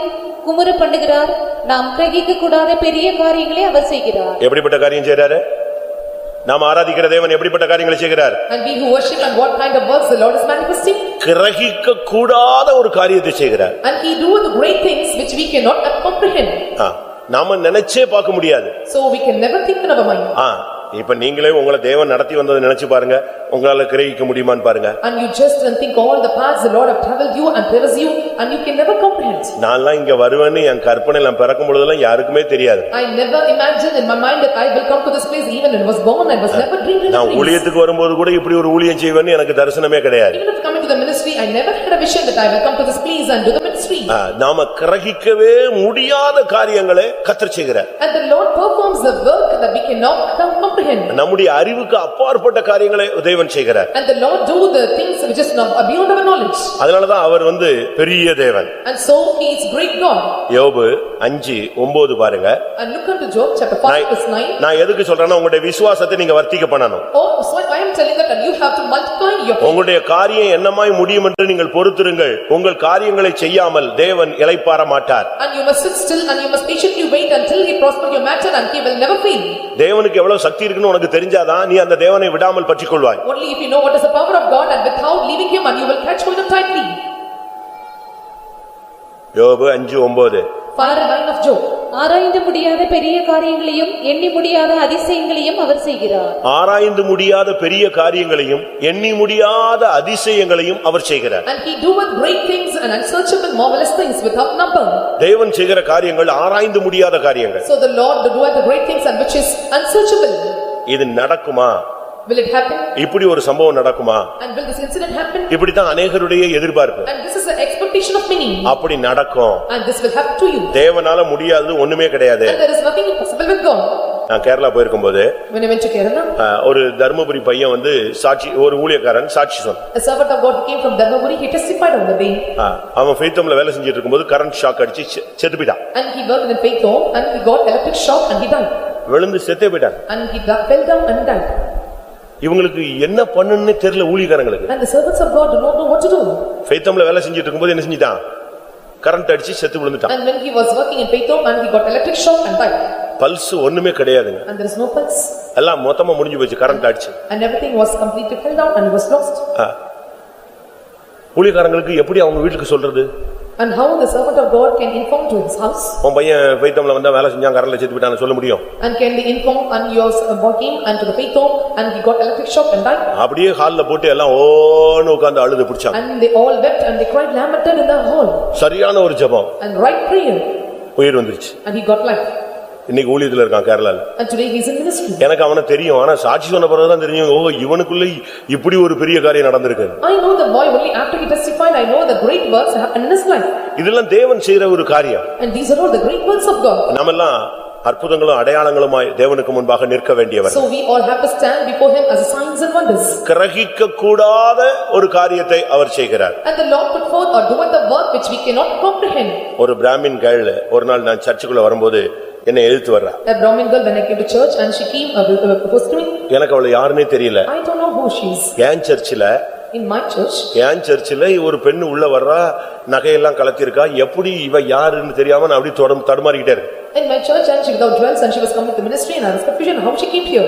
குமுற பண்ணுகிறார், நாம் கிரகிக்க கூடாத பெரிய காரியங்களை அவர் செய்கிறார். எப்படிப்பட்ட காரியம் செய்றாரு? நாம் ஆராதிக்கிற தேவன் எப்படிப்பட்ட காரியங்களை செய்கிறார்? And we who worship and what kind of works the Lord is manifesting? கிரகிக்க கூடாத ஒரு காரியத்தை செய்கிறார். And he do the great things which we cannot comprehend. நாம நினைச்சே பார்க்க முடியாது. So we can never think in our mind. இப்ப நீங்களே உங்களை தேவன் நடத்தி வந்ததை நினைச்சு பாருங்க, உங்களால கிரகிக்க முடியுமான்னு பாருங்க. And you just think all the paths the Lord have traveled you and traversed you and you can never comprehend. நான்லாம் இங்க வருவேன்னு என் கற்பனையில பிறக்கும் பொழுதெல்லாம் யாருக்குமே தெரியாது. I never imagined in my mind that I will come to this place even when I was born. I was never dreamed of நான் this. ஊழியத்துக்கு வரும்போது கூட இப்படி ஒரு ஊழியம் செய்வேன்னு எனக்கு தரிசனமே கிடையாது. Even after coming to the ministry I never had a vision that I will come to this place and do the ministry. நாம கிரகிக்கவே முடியாத காரியங்களை கர்த்தர் செய்கிறார். And the Lord performs the work that we cannot comprehend. நம்முடைய அறிவுக்கு அப்பாற்பட்ட காரியங்களை தேவன் செய்கிறார். And the Lord do the things which is not beyond our knowledge. அதனால தான் அவர் பெரிய தேவன். And so he is great God. யோபு 5:9 பாருங்க. And look unto Job chapter 5 verse 9. நான் எதுக்கு சொல்றேன்னா உங்களுடைய விசுவாசத்தை நீங்க வர்த்திக்க பண்ணணும். Oh, so I am telling that you have to multiply your faith. உங்களுடைய காரியம் என்னமாய் முடியும் என்று நீங்கள் பொறுத்திருங்கள். உங்கள் காரியங்களை செய்யாமல் தேவன் இளைப்பாற மாட்டார். And you must sit still and you must patiently wait until he prosper your matter and he will never fail. தேவனுக்கு எவ்வளவு சக்தி இருக்குன்னு உனக்கு தெரிஞ்சாதான் நீ அந்த தேவனை விடாமல் பற்றிக்கொள்வாய். Only if you know what is the power of God and without leaving him and you will catch hold of tightly. யோபு 5:9. 9 of Job. ஆராய்ந்து முடியாத பெரிய காரியங்களையும் எண்ணி முடியாத அதிசயங்களையும் அவர் செய்கிறார். ஆராய்ந்து முடியாத பெரிய காரியங்களையும் எண்ணி முடியாத அதிசயங்களையும் அவர் செய்கிறார். And he doeth great things and unsearchable marvelous things without number. தேவன் செய்கிற காரியங்கள் ஆராய்ந்து முடியாத காரியங்கள். So the Lord doeth the great things and which is unsearchable. இது நடக்குமா? Will it happen? இப்படி ஒரு சம்பவம் நடக்குமா? And will this incident happen? இப்படி தான் अनेகருடைய எதிர்பார்ப்பு. And this is the expectation of many. அப்படி நடக்கும். And this will happen to you. தேவனால முடியாதது ஒண்ணுமே கிடையாது. And there is nothing impossible with God. நான் கேரளா போயிருக்கும்போது When I went to Kerala, ஒரு தர்மபுரி பையன் சாட்சி, ஒரு ஊழியக்காரன் சாட்சி சொன்னான். a servant of God came from Dharmaburi. He testified on the day. அவன் ஃபெய்த்தம்ல வேலை செஞ்சிட்டு இருக்கும்போது கரண்ட் ஷாக் அடிச்சு செத்து போயிட்டான். And he worked in faith home and he got electric shock and he died. விழுந்து செத்தே போயிட்டான். And he fell down and died. இவங்களுக்கு என்ன பண்ணனும்னே தெரியல ஊழியக்காரங்களுக்கு. And the servants of God do not know what to do. ஃபெய்த்தம்ல வேலை செஞ்சிட்டு இருக்கும்போது என்ன செஞ்சிட்டான்? கரண்ட் அடிச்சு செத்து விழுந்துட்டான். And when he was working in faith home and he got electric shock and died. Pulse ஒண்ணுமே கிடையாதுங்க. And there is no pulse. எல்லாம் மொத்தமா முடிஞ்சு போச்சு கரண்ட் அடிச்சு. And everything was completely fell down and he was lost. ஊழியக்காரங்களுக்கு எப்படி அவங்க வீட்டுக்கு சொல்றது? And how the servant of God can inform to his house? உன் பையன் பெய்தம்ல வந்தா வேலை செஞ்சான் கரண்ட்ல செத்து விட்டான்னு சொல்ல முடியும்? And can they inform and your boy came and to the faith home and he got electric shock and died? அப்படியே ஹால்ல போட்டு எல்லாம் ஓன்னு உட்கார்ந்து அழுது பிடிச்சாங்க. And they all wept and they cried lamented in the hall. சரியான ஒரு ஜெபம். And right prayer. உயிர் வந்துருச்சு. And he got life. இன்னைக்கு ஊழியத்துல இருக்கான் கேரளால. And today he is in ministry. எனக்கு அவனை தெரியும். ஆனா சாட்சி சொன்ன பிறகு தான் தெரியும். ஓ இவனுக்குள்ள இப்படி ஒரு பெரிய காரியம் நடந்திருக்கு. I know the boy only after he testified. I know the great works happened in his life. இதெல்லாம் தேவன் செய்யற ஒரு காரியம். And these are all the great works of God. நாமெல்லாம் அற்புதங்களும் அடையாளங்களுமாய் தேவனுக்கு முன்பாக நிற்க வேண்டியவர். So we all have to stand before him as signs and wonders. கிரகிக்க கூடாத ஒரு காரியத்தை அவர் செய்கிறார். And the Lord put forth or doeth the work which we cannot comprehend. ஒரு பிராமின் கேர்ள் ஒரு நாள் நான் சர்ச்சுக்குள்ள வரும்போது என்ன எழுத்து வர்றா. A Brahmin girl when I came to church and she came proposed to me. எனக்கு அவளை யாருன்னே தெரியல. I don't know who she is. என் சர்ச்சில் In my church. என் சர்ச்சில் ஒரு பெண்ணு உள்ள வர்றா, நகையெல்லாம் கலத்திருக்கா. எப்படி இவ யாருன்னு தெரியாம நான் அப்படி தடுமாறிக்கிட்டே இருக்கேன். In my church and she without jewels and she was coming to ministry and I was confusion how she came here.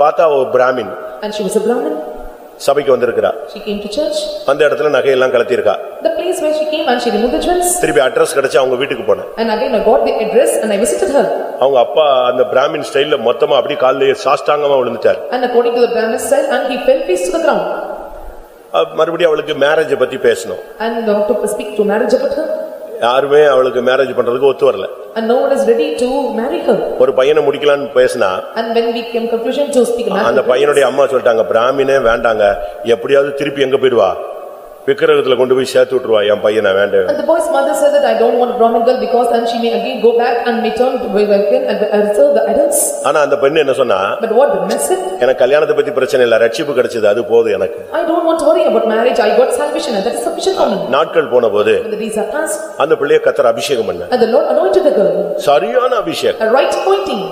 பார்த்தா அவ Brahmin. And she was a Brahmin. சபைக்கு வந்திருக்கிறா. She came to church. அந்த இடத்துல நகையெல்லாம் கலத்திருக்கா. The place where she came and she removed the jewels. திருப்பி அட்ரஸ் கிடைச்சு அவங்க வீட்டுக்கு போனேன். And again I got the address and I visited her. அவங்க அப்பா அந்த பிராமின் ஸ்டைல்ல மொத்தமா அப்படி கால்ல சாஷ்டாங்கமா விழுந்துட்டார். And according to the Brahmin style and he fell face to the ground. மறுபடியும் அவளுக்கு மேரேஜ் பத்தி பேசணும். And the doctor speak to marriage about her. யாருமே அவளுக்கு மேரேஜ் பண்றதுக்கு ஒத்து வரல. And no one is ready to marry her. ஒரு பையனை முடிக்கலாம்னு பேசினா And when we came conclusion to speak marriage. அந்த பையனுடைய அம்மா சொல்லிட்டாங்க பிராமினே வேண்டாங்க, எப்படியாவது திருப்பி எங்க போயிடுவா, விக்கிரகத்துல கொண்டு போய் சேர்த்து விட்டுருவா என் பையனை வேண்டாம். And the boy's mother said that I don't want a Brahmin girl because then she may again go back and may turn to again and serve the idols. ஆனா அந்த பெண்ணு என்ன சொன்னா, But what the message? எனக்கு கல்யாணத்தை பத்தி பிரச்சனை இல்ல, ரட்சிப்பு கிடைச்சது அது போதும் எனக்கு. I don't want to worry about marriage. I got salvation and that is sufficient for me. நாட்கள் போனபோது When the days are passed. அந்த பிள்ளையை கர்த்தர் அபிஷேகம் பண்ணார். And the Lord anointed the girl. சரியான அபிஷேகம். A right anointing.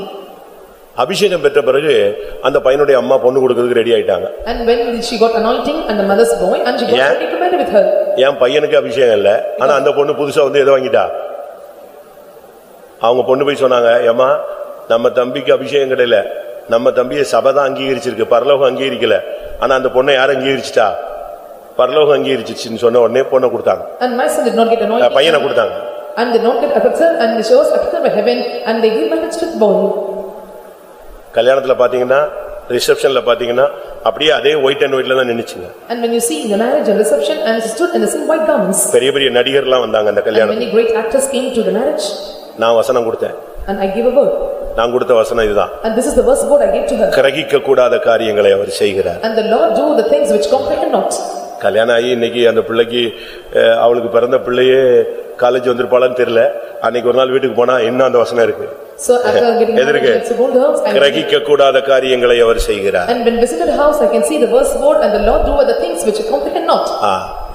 அபிஷேகம் பெற்ற பிறகு அந்த பையனுடைய அம்மா பொண்ணு கொடுக்கிறதுக்கு ரெடி ஆயிட்டாங்க. And when she got anointing and the mother's boy and she got ready to marry with her. என் பையனுக்கு அபிஷேகம் இல்ல, ஆனா அந்த பொண்ணு புதுசா வந்து எதை வாங்கிட்டா. அவங்க பொண்ணு போய் சொன்னாங்க, ஏமா நம்ம தம்பிக்கு அபிஷேகம் கிடையல, நம்ம தம்பியை சபை தான் அங்கீகரிச்சிருக்கு, பரலோகம் அங்கீகரிக்கல. ஆனா அந்த பொண்ணை யார் அங்கீகரிச்சிட்டா, பரலோகம் அங்கீகரிச்சிச்சுன்னு சொன்ன உடனே பொண்ணை கொடுத்தாங்க. And my son did not get anointed. பையனை கொடுத்தாங்க. And did not get affected and the shows affected by heaven and they gave marriage to the boy. கல்யாணத்துல பாத்தீங்கன்னா ரிசப்ஷன்ல பாத்தீங்கன்னா அப்படியே அதே ஒயிட் அண்ட் ஒயிட்ல தான் நின்னுச்சுங்க. And when you see in the marriage and reception and she stood in the same white garments. பெரிய பெரிய நடிகர்லாம் வந்தாங்க அந்த கல்யாணத்துக்கு. Many great actors came to the marriage. நான் வசனம் கொடுத்தேன். And I gave a word. நான் கொடுத்த வசனம் இதுதான். And this is the verse word I gave to her. கிரகிக்க கூடாத காரியங்களை அவர் செய்கிறார். And the Lord do the things which comprehend not. கல்யாணம் ஆகி இன்னைக்கு அந்த பிள்ளைக்கு அவளுக்கு பிறந்த பிள்ளையே காலேஜ் வந்திருப்பாளான்னு தெரியல. அன்னைக்கு ஒரு நாள் வீட்டுக்கு போனா இன்னும் அந்த வசனம் இருக்கு. So after getting married, it's a good house. கிரகிக்க கூடாத காரியங்களை அவர் செய்கிறார். And when visited the house, I can see the verse word and the Lord do the things which you comprehend not.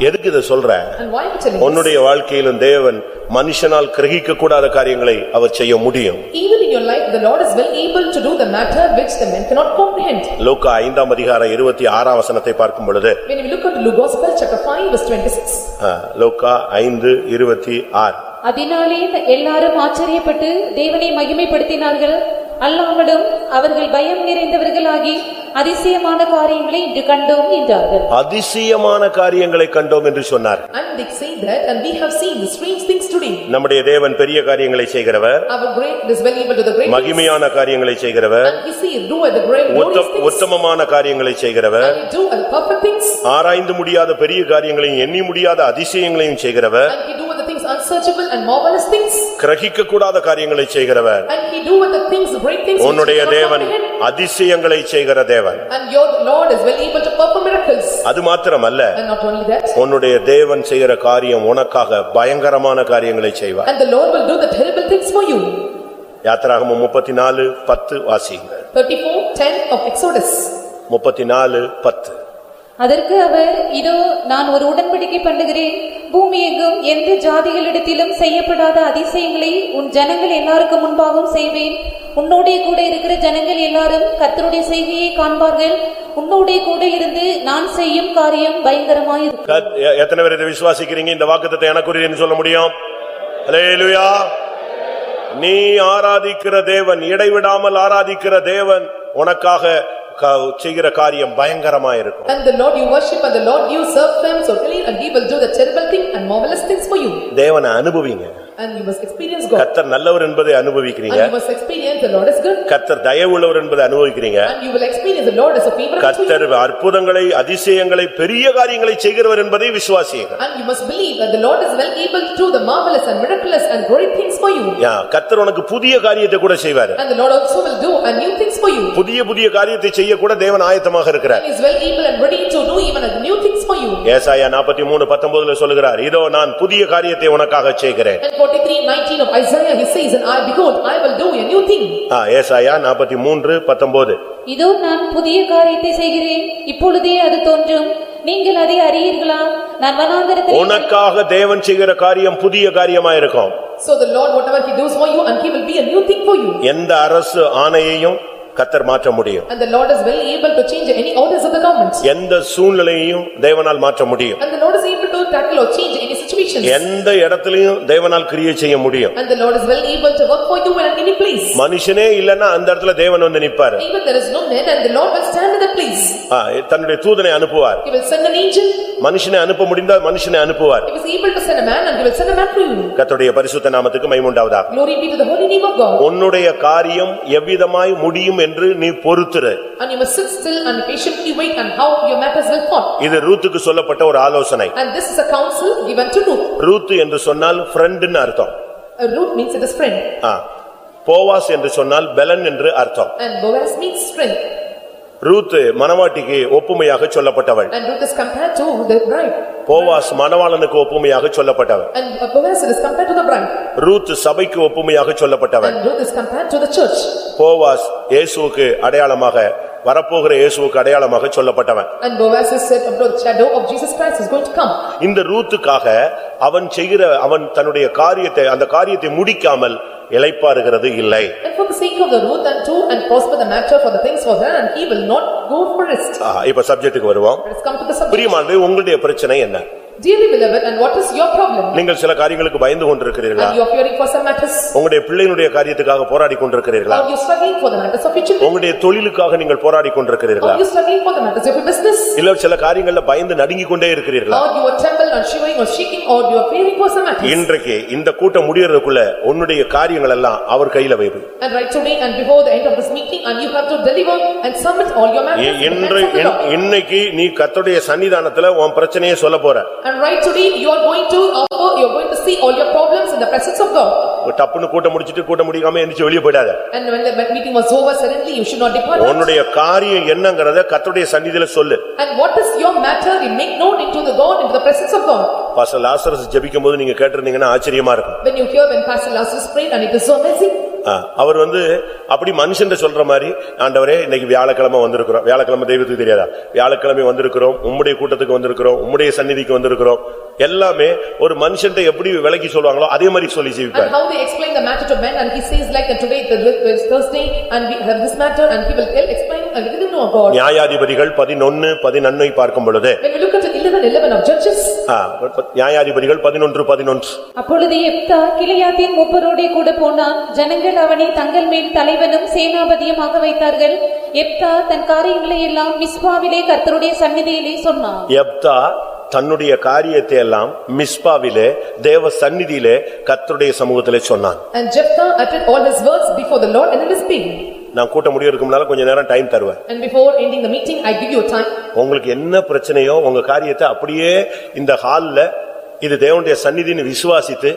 எதுக்கு இதை சொல்றேன்? And why am I telling உன்னுடைய வாழ்க்கையிலும் தேவன் மனுஷனால் கிரகிக்க கூடாத காரியங்களை அவர் செய்ய முடியும். Even in your life, the Lord is well able to do the matter which the man cannot comprehend. லூக்கா 5ஆம் அதிகாரம் 26ஆம் வசனத்தை பார்க்கும் பொழுது, When we look at Luke Gospel chapter 5 verse 26. லூக்கா 5:26. அதனாலே எல்லாரும் ஆச்சரியப்பட்டு தேவனை மகிமைப்படுத்தினார்கள். அல்லாமலும் அவர்கள் பயம் நிறைந்தவர்களாகி அதிசயமான காரியங்களை இன்று கண்டோம் என்றார்கள். அதிசயமான காரியங்களை கண்டோம் என்று சொன்னார். And they say that and we have seen the strange things today. நம்முடைய தேவன் பெரிய காரியங்களை செய்கிறவர், Our great is well able to the great things. மகிமையான காரியங்களை செய்கிறவர், And he see do the great glorious things. உத்தமமான காரியங்களை செய்கிறவர், And he do the perfect things. ஆராய்ந்து முடியாத பெரிய காரியங்களையும் எண்ணி முடியாத அதிசயங்களையும் செய்கிறவர், And he do the things unsearchable and marvelous things. கிரகிக்க கூடாத காரியங்களை செய்கிறவர். And he do the things great things. உன்னுடைய தேவன் அதிசயங்களை செய்கிற தேவன். And your Lord is well able to perform miracles. அது மாத்திரமல்ல, And not only that. உன்னுடைய தேவன் செய்கிற காரியம் உனக்காக பயங்கரமான காரியங்களை செய்வார். And the Lord will do the terrible things for you. யாத்திராகமம் 34:10 வாசிங்க. 34:10 of Exodus. 34:10. அதற்கு அவர், இதோ நான் ஒரு உடன்படிக்கை பண்ணுகிறேன், பூமி எங்கும் எந்த ஜாதிகளிடத்திலும் செய்யப்படாத அதிசயங்களை உன் ஜனங்கள் எல்லாருக்கும் முன்பாகவும் செய்வேன். உன்னோடே கூட இருக்கிற ஜனங்கள் எல்லாரும் கர்த்தருடைய செய்கையை காண்பார்கள். உன்னோடே கூட இருந்து நான் செய்யும் காரியம் பயங்கரமாயிருக்கும். எத்தனை பேர் இதை விசுவாசிக்கிறீங்க? இந்த வாக்குத்தத்தத்தை எனக்குரியன்னு சொல்ல முடியும்? அல்லேலூயா. நீ ஆராதிக்கிற தேவன், இடைவிடாமல் ஆராதிக்கிற தேவன் உனக்காக செய்கிற காரியம் பயங்கரமா இருக்கும். And the Lord you worship and the Lord you serve them so really and he will do the terrible thing and marvelous things for you. தேவனை அனுபவிங்க. And you must experience God. கர்த்தர் நல்லவர் என்பதை அனுபவிக்கிறீங்க. And you must experience the Lord is good. கர்த்தர் தயவுள்ளவர் என்பதை அனுபவிக்கிறீங்க. And you will experience the Lord as a favorite to you. கர்த்தர் அற்புதங்களை அதிசயங்களை பெரிய காரியங்களை செய்கிறவர் என்பதை விசுவாசியுங்க. And you must believe that the Lord is well able to do the marvelous and miraculous and great things for you. கர்த்தர் உனக்கு புதிய காரியத்தை கூட செய்வார். And the Lord also will do a new things for you. புதிய காரியத்தை செய்ய கூட தேவன் ஆயத்தமாக இருக்கிறார். He is well able and ready to do even a new things for you. ஏசாயா 43:19 சொல்லுகிறார், இதோ நான் புதிய காரியத்தை உனக்காக செய்கிறேன். And 43:19 of Isaiah he says, and I behold I will do a new thing. ஏசாயா 43:19 இதோ நான் புதிய காரியத்தை செய்கிறேன், இப்பொழுதே அது தோன்றும், நீங்கள் அதை அறியீர்களா? நான் வனாந்தரத்தில் உனக்காக தேவன் செய்கிற காரியம் புதிய காரியமா இருக்கும். So the Lord whatever he does for you and he will be a new thing for you. எந்த அரசு ஆணையையும் கர்த்தர் மாற்ற முடியும். And the Lord is well able to change any orders of the government. எந்த சூழ்நிலையையும் தேவனால் மாற்ற முடியும். And the Lord is able to tackle or change any situations. எந்த இடத்திலையும் தேவனால் கிரியை செய்ய முடியும். And the Lord is well able to work for you in any place. மனுஷனே இல்லன்னா அந்த இடத்துல தேவன் வந்து நிப்பார். Even there is no man and the Lord will stand in the place. தன்னுடைய தூதனை அனுப்புவார். He will send an angel. மனுஷனை அனுப்ப முடிந்தால் மனுஷனை அனுப்புவார். He is able to send a man and he will send a man for you. கர்த்தருடைய பரிசுத்த நாமத்துக்கு மகிமை உண்டாவதாக. Glory be to the holy name of God. உன்னுடைய காரியம் எவ்விதமாய் முடியும் என்று நீ பொறுத்துரு. And you must sit still and patiently wait and how your matters will fall. இது ரூத்துக்கு சொல்லப்பட்ட ஒரு ஆலோசனை. And this is a counsel given to Ruth. Ruth என்று சொன்னால் ஃப்ரெண்ட்னு அர்த்தம். Ruth means it is friend. Boaz என்று சொன்னால் பெலன் என்று அர்த்தம். And Boaz means strength. Ruth மணவாட்டிக்கு ஒப்புமையாக சொல்லப்பட்டவள். And Ruth is compared to the bride. Boaz மணவாளனுக்கு ஒப்புமையாக சொல்லப்பட்டவள். And Boaz is compared to the bride. Ruth சபைக்கு ஒப்புமையாக சொல்லப்பட்டவள். And Ruth is compared to the church. Boaz இயேசுவுக்கு அடையாளமாக வரப்போகிற இயேசுவுக்கு அடையாளமாக சொல்லப்பட்டவன். And Boaz is said of the shadow of Jesus Christ is going to come. இந்த ரூத்துக்காக அவன் தன்னுடைய காரியத்தை அந்த காரியத்தை முடிக்காமல் இளைப்பாறுகிறது இல்லை. And for the sake of the Ruth and to and prosper the matter for the things for her and he will not go for rest. இப்ப சப்ஜெக்ட்டுக்கு வருவோம். Let us come to the subject. பிரியமானவர்களே, உங்களுடைய பிரச்சனை என்ன? Dearly beloved, and what is your problem? நீங்கள் சில காரியங்களுக்கு பயந்து கொண்டிருக்கிறீர்களா? And you are fearing for some matters. உங்களுடைய பிள்ளைகளுடைய காரியத்துக்காக போராடி கொண்டிருக்கிறீர்களா? Or you struggling for the matters of your children? உங்களுடைய தொழிலுக்காக நீங்கள் போராடி கொண்டிருக்கிறீர்களா? Or you struggling for the matters of your business? இல்ல சில காரியங்கள்ல பயந்து நடுங்கிக் கொண்டே இருக்கிறீர்களா? Or you are tremble and shivering or shaking or you are fearing for some matters? இன்றைக்கு இந்த கூட்டம் முடியறதுக்குள்ள உன்னுடைய காரியங்கள் எல்லாம் அவர் கையில வைப்பு. And right today and before the end of this meeting and you have to deliver and submit all your matters. இன்னைக்கு நீ கர்த்தருடைய சன்னிதானத்துல உன் பிரச்சனையை சொல்லப் போற. And right today you are going to offer, you are going to see all your problems in the presence of God. டப்புன்னு கூட்டம் முடிச்சிட்டு கூட்டம் முடிக்காம எந்திரிச்சு வெளியே போய்டாத. And when the meeting was over suddenly you should not depart. உன்னுடைய காரியம் என்னங்கறத கர்த்தருடைய சன்னிதியில சொல்லு. And what is your matter you make known into the God, into the presence of God. Pastor Lazarus ஜெபிக்கும்போது நீங்க கேட்டிருந்தீங்கன்னா ஆச்சரியமா இருக்கும். When you hear when Pastor Lazarus prayed and it is so amazing. அவர் அப்படி மனுஷன் சொல்ற மாதிரி, ஆண்டவரே இன்னைக்கு வியாழக்கிழமை வந்திருக்கிறோம், வியாழக்கிழமை தெய்வத்துக்கு தெரியாதா, வியாழக்கிழமை வந்திருக்கிறோம், உம்முடைய கூட்டத்துக்கு வந்திருக்கிறோம், உம்முடைய சந்நிதிக்கு வந்திருக்கிறோம், எல்லாமே ஒரு மனுஷன் எப்படி விளக்கி சொல்வாங்களோ அதே மாதிரி சொல்லி ஜீவிப்பார். And how they explain the matter to men and he says like today is Thursday and we have this matter and he will explain and we will know God. நியாயாதிபதிகள் 11:11 பார்க்கும் பொழுது, when we look at 11:11 of Judges, நியாயாதிபதிகள் 11:11, அப்பொழுது எப்தா கிலியாத்தின் மூப்பரோடே கூட போனான், ஜனங்கள் அவனை தங்கள் மேல் தலைவனும் சேனாபதியுமாக வைத்தார்கள். எப்தா தன் காரியங்களை எல்லாம் மிஸ்பாவிலே கர்த்தருடைய சந்நிதியிலே சொன்னான். எப்தா தன்னுடைய காரியத்தை எல்லாம் மிஸ்பாவிலே தேவ சந்நிதியிலே கர்த்தருடைய சமூகத்திலே சொன்னான். And Jephthah uttered all his words before the Lord and in his speaking. நான் கூட்ட முடியறதுக்கு முன்னால கொஞ்ச நேரம் டைம் தருவேன். And before ending the meeting I give you a time. உங்களுக்கு என்ன பிரச்சனையோ உங்க காரியத்தை அப்படியே இந்த ஹால்ல இது தேவனுடைய சந்நிதின்னு விசுவாசித்து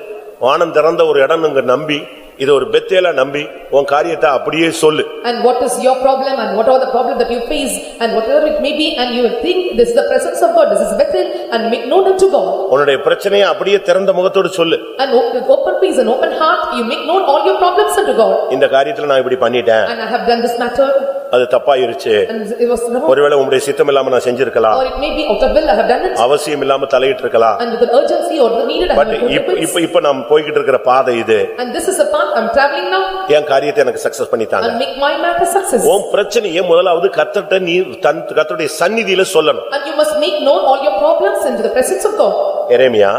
வானம் திறந்த ஒரு இடம்ங்க நம்பி இது ஒரு பெத்தேலா நம்பி உன் காரியத்தை அப்படியே சொல்லு. And what is your problem and what are the problem that you face and whatever it may be and you think this is the presence of God, this is Bethel and make known unto God. உன்னுடைய பிரச்சனையை அப்படியே திறந்த முகத்தோடு சொல்லு. And with open face and open heart you make known all your problems unto God. இந்த காரியத்துல நான் இப்படி பண்ணிட்டேன், And I have done this matter. அது தப்பாயிருச்சு, And it was wrong. ஒருவேளை உம்முடைய சித்தம் இல்லாம நான் செஞ்சிருக்கலாம், Or it may be out of will I have done it. அவசியம் இல்லாம தலையிட்டு இருக்கலாம். And with an urgency or the needed I but have done it. இப்ப நாம் போய்கிட்டு இருக்கிற பாதை இது. And this is the path I am traveling now. என் காரியத்தை எனக்கு சக்சஸ் பண்ணிட்டாங்க. And make my matter success. உன் பிரச்சனையை முதலாவது கர்த்தர்ட்ட நீ கர்த்தருடைய சந்நிதியில சொல்லணும். And you must make known all your problems into the presence of God. எரேமியா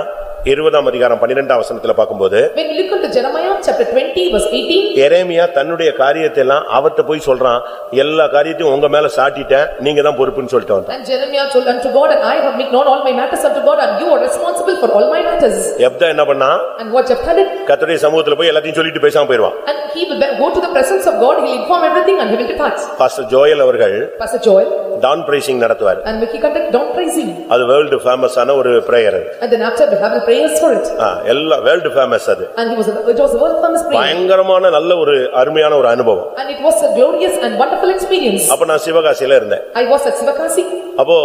20ஆம் அதிகாரம் 12ஆம் வசனத்துல பார்க்கும்போது When you look at Jeremiah chapter 20 verse 18, எரேமியா தன்னுடைய காரியத்தை எல்லாம் அவர்ட்ட போய் சொல்றான், எல்லா காரியத்தையும் உங்க மேல சாட்டிட்டேன், நீங்க தான் பொறுப்புன்னு சொல்லிட்டு வந்தான். and Jeremiah told unto God, and I have made known all my matters unto God, and you are responsible for all my matters. எப்தா என்ன பண்ணா, And what Jephthah did, கர்த்தருடைய சமூகத்துல போய் எல்லாத்தையும் சொல்லிட்டு பேசாம போயிடுவான். and he will go to the presence of God, he will inform everything and he will depart. Pastor Joel அவர்கள் Pastor Joel, டான் பிரேசிங் நடத்துவார். and he conduct dawn praising, அது வேர்ல்டு ஃபேமஸான ஒரு prayer. and then after we have the prayers for it, எல்லா வேர்ல்டு ஃபேமஸ் அது. and it was a world famous prayer, பயங்கரமான நல்ல ஒரு அருமையான ஒரு அனுபவம். and it was a glorious and wonderful experience. அப்ப நான் சிவகாசியில இருந்தேன். I was at Sivakasi, அப்போ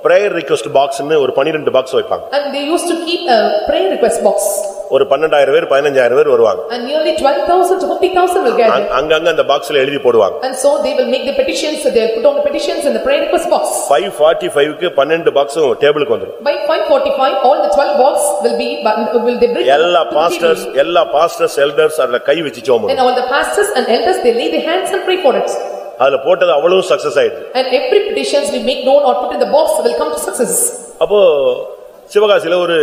பிரேயர் ரிக்வெஸ்ட் பாக்ஸ்னு ஒரு 12 பாக்ஸ் வைப்பாங்க. and they used to keep a prayer request box, ஒரு 12,000 பேர் 15,000 பேர் வருவாங்க. and nearly 12,000 to 50,000 will gather, அங்கங்க அந்த பாக்ஸ்ல எழுதி போடுவாங்க. and so they will make the petitions, they will put on the petitions in the prayer request box. 5:45க்கு 12 பாக்ஸும் டேபிளுக்கு வந்துரும். By 5:45 all the 12 box will they bring எல்லா to the table. Pastors elders அதுல கை வச்சு ஜெபம் And all the pastors and elders, they lay their hands and pray for it, அதுல போட்டது அவ்வளவு சக்சஸ் ஆயிடுது. and every petitions we make known or put in the box will come to success. அப்போ சிவகாசியில ஒரு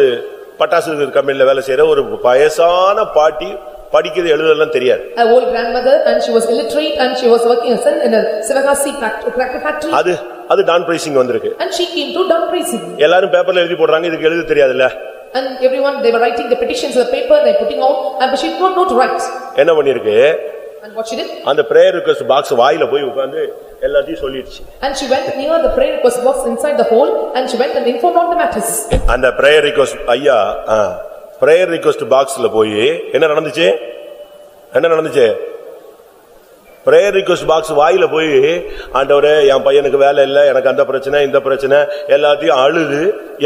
பட்டாசு கம்பெனில வேலை செய்யற ஒரு வயசான பாட்டி, படிக்கிறது எழுதலாம் தெரியாது. A old grandmother, and she was illiterate, and she was working as in a Sivakasi cracker factory, அது டான் பிரைசிங் வந்திருக்கு. and she came to dawn praising, எல்லாரும் பேப்பர்ல எழுதி போடுறாங்க, இதுக்கு எழுத தெரியாதுல்ல. and everyone, they were writing the petitions on the paper, they putting out, but she did not know to write. என்ன பண்ணிருக்கு, And what she did, அந்த பிரேயர் ரிக்வெஸ்ட் பாக்ஸ் வாயில போய் உட்கார்ந்து எல்லாத்தையும் சொல்லிடுச்சு. and she went near the prayer request box inside the hole, and she went and informed all the matters. அந்த பிரேயர் ரிக்வெஸ்ட் ஐயா பிரேயர் ரிக்வெஸ்ட் பாக்ஸ்ல போய் என்ன நடந்துச்சு, பிரேயர் ரிக்வெஸ்ட் பாக்ஸ் வாயில போய், ஆண்டவரே என் பையனுக்கு வேலை இல்ல, எனக்கு அந்த பிரச்சனை இந்த பிரச்சனை எல்லாத்தையும் அழுது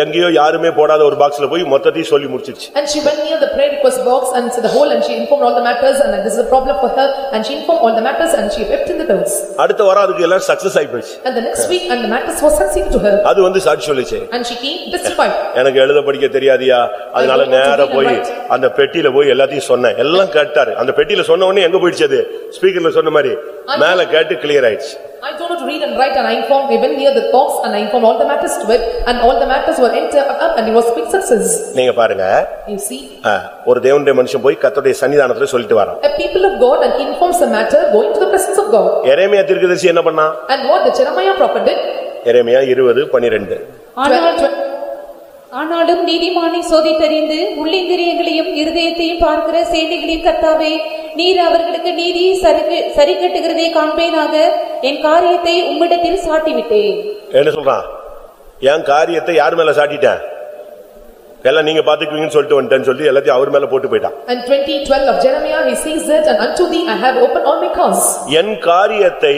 எங்கேயோ யாருமே போடாத ஒரு பாக்ஸ்ல போய் மொத்தத்தையும் சொல்லி முடிச்சிருச்சு. And she went near the prayer request box and to the hole, and she informed all the matters, and this is a problem for her, and she informed all the matters, and she wept in the bills. அடுத்த வாரம் அதுக்கு எல்லாம் சக்சஸ் ஆயி போச்சு. And the next week, and the matters was succeeded to her, அது வந்து சாட்சி சொல்லிச்சு, and she came testified. எனக்கு எழுத படிக்க தெரியாதியா, அதனால நேரா போய் அந்த பெட்டியில போய் எல்லாத்தையும் சொன்னேன். எல்லாம் கேட்டாரு. அந்த பெட்டியில சொன்ன உடனே எங்க போயிடுச்சு, ஸ்பீக்கர்ல சொன்ன மாதிரி மேல கேட்டு கிளியர் ஆயிடுச்சு. I don't know to read and write, and I informed even near the box, and I informed all the matters to it, and all the matters were entered up, and it was big success. நீங்க பாருங்க, You see, ஒரு தேவனுடைய மனுஷன் போய் கர்த்தருடைய சன்னிதானத்துல சொல்லிட்டு வரான். a people of God, and informs the matter going to the presence of God. எரேமியா தீர்க்கதரிசி என்ன பண்ணா, And what the Jeremiah prophet did, எரேமியா 20:12 ஆனாலும் நீதிமானை சோதித்தறிந்து உள்ளிந்திரியங்களையும் இருதயத்தையும் பார்க்கிற சேனைகளின் கர்த்தாவே, நீர் அவர்களுக்கு நீதியை சரிக்கட்டுகிறதை காண்பேனாக, என் காரியத்தை உம்மிடத்தில் சாட்டிவிட்டேன். என்ன சொல்றான், என் காரியத்தை யார் மேல சாட்டிட்டேன், எல்லாம் நீங்க பாத்துக்குவீங்கன்னு சொல்லிட்டு வந்துட்டேன்னு சொல்லி எல்லாத்தையும் அவர் மேல போட்டு போயிட்டான். And 20:12 of Jeremiah, he says that, and unto thee I have opened all my cause. என் காரியத்தை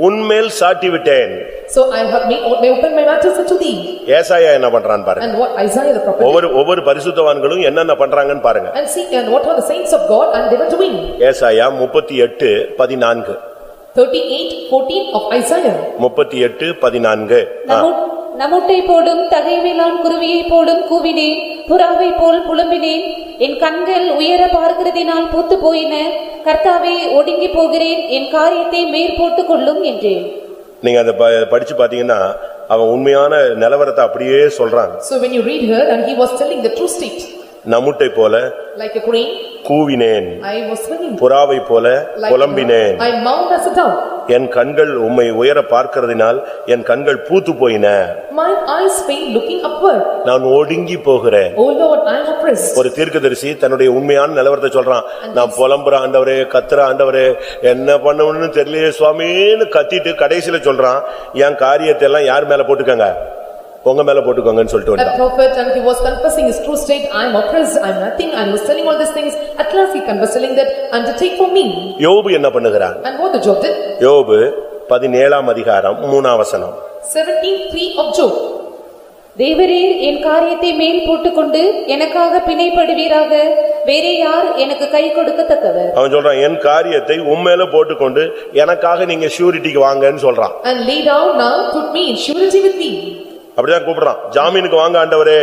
உன்மேல் சாட்டி விட்டேன். So I have opened my matters unto thee. ஏசாயா என்ன பண்றான் பாருங்க. And what Isaiah the prophet did. ஒவ்வொரு பரிசுத்தவான்களும் என்னென்ன பண்றாங்கன்னு பாருங்க. And see, and what are the saints of God, and they were doing. ஏசாயா 38:14 38:14 of Isaiah. 38:14 நமுட்டை போடும் தகைவிலான் குருவியை போடும் கூவினேன், புறாவை போல் புலம்பினேன், என் கண்கள் உயர பார்க்கிறதினால் பூத்து போயின, கர்த்தாவே ஒடுங்கி போகிறேன், என் காரியத்தை மேற்போட்டுக் கொள்ளும் என்றேன். நீங்க அதை படிச்சு பாத்தீங்கன்னா அவன் உண்மையான நிலவரத்தை அப்படியே சொல்றான். So when you read her, and he was telling the true state. நமுட்டை போல Like a crane, கூவினேன், I was singing. புறாவை போல புலம்பினேன், I mourned as a dove. என் கண்கள் உம்மை உயர பார்க்கிறதினால் என் கண்கள் பூத்து போயின. My eyes fail looking upward. நான் ஒடுங்கி போகிறேன். O Lord, I am oppressed. ஒரு தீர்க்கதரிசி தன்னுடைய உண்மையான நிலவரத்தை சொல்றான். நான் புலம்புற ஆண்டவரே, கத்துற ஆண்டவரே, என்ன பண்ணணும்னு தெரியலையே சுவாமின்னு கத்திட்டு கடைசியில சொல்றான், என் காரியத்தை எல்லாம் யார் மேல போட்டுக்கங்க, உங்க மேல போட்டுக்கோங்கன்னு சொல்லிட்டு A வந்தான். prophet, and he was confessing his true state, I am oppressed, I am nothing, and he was telling all these things. At last he was telling that, undertake for me. யோபு என்ன பண்ணுகிறான்? And what the Job did? யோபு 17ஆம் அதிகாரம் 3ஆம் வசனம். 17:3 of Job. தேவரீர் என் காரியத்தை மேல் போட்டுக்கொண்டு எனக்காக பிணைப்படுவீராக, வேறே யார் எனக்கு கை கொடுக்கத்தக்கவர்? அவன் சொல்றான், என் காரியத்தை உண்மையில போட்டுக்கொண்டு எனக்காக நீங்க ஷூரிட்டிக்கு வாங்கன்னு சொல்றான். And lay down now, put me in surety with me. அப்படிதான் கூப்பிடுறான், ஜாமீனுக்கு வாங்க ஆண்டவரே.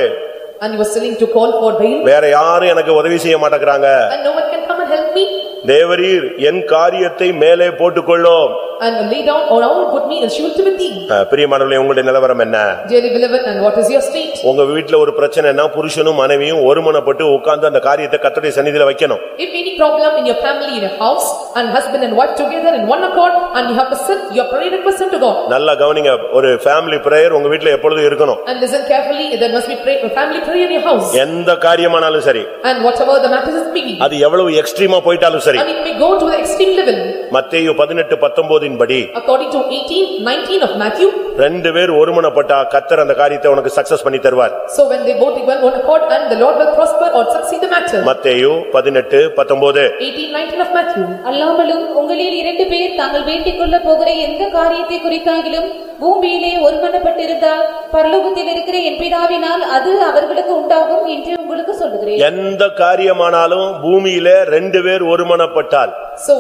And he was telling to call for bail. வேற யாரும் எனக்கு உதவி செய்ய மாட்டேங்கறாங்க. And no one can come and help me? தேவரீர் என் காரியத்தை மேலே போட்டுக்கொள்ளும். And lay down or down put me and she will with thee. பிரியமானவர்களே, உங்களுடைய நிலவரம் என்ன? Dearly beloved, and what is your state? உங்க வீட்ல ஒரு பிரச்சனைனா புருஷனும் மனைவியும் ஒருமனப்பட்டு உட்கார்ந்து அந்த காரியத்தை கர்த்தருடைய சந்நிதியில வைக்கணும். If any problem in your family, in your house, and husband and wife together in one accord, and you have to sit your prayer request unto God. நல்லா கவனிங்க, ஒரு ஃபேமிலி பிரேயர் உங்க வீட்ல எப்பொழுதும் இருக்கணும். And listen carefully, there must be family prayer in your house. எந்த காரியமானாலும் சரி. And whatever the matter is be. அது எவ்வளவு எக்ஸ்ட்ரீமா போயிட்டாலும் சரி. And it may go to the extreme level. மத்தேயு 18:19 படி According to 18:19 of Matthew. ரெண்டு பேர் ஒருமனப்பட்டா கர்த்தர் அந்த காரியத்தை உனக்கு சக்சஸ் பண்ணி தருவார். So when they both equal one accord, and the Lord will prosper or succeed the matter. மத்தேயு 18:19. 18:19 of Matthew. அல்லாமலும் உங்களில் 2 பேர் தாங்கள் வேண்டிக் கொள்ள போகிற எந்த காரியத்தை குறித்தாகிலும் பூமியிலே ஒருமனப்பட்டிருந்தால் பரலோகத்தில் இருக்கிற என் பிதாவினால் அது அவர்களுக்கு உண்டாகும் என்று உங்களுக்கு சொல்லுகிறேன். எந்த காரியமானாலும் பூமியிலே ரெண்டு பேர் ஒருமனப்பட்டால்,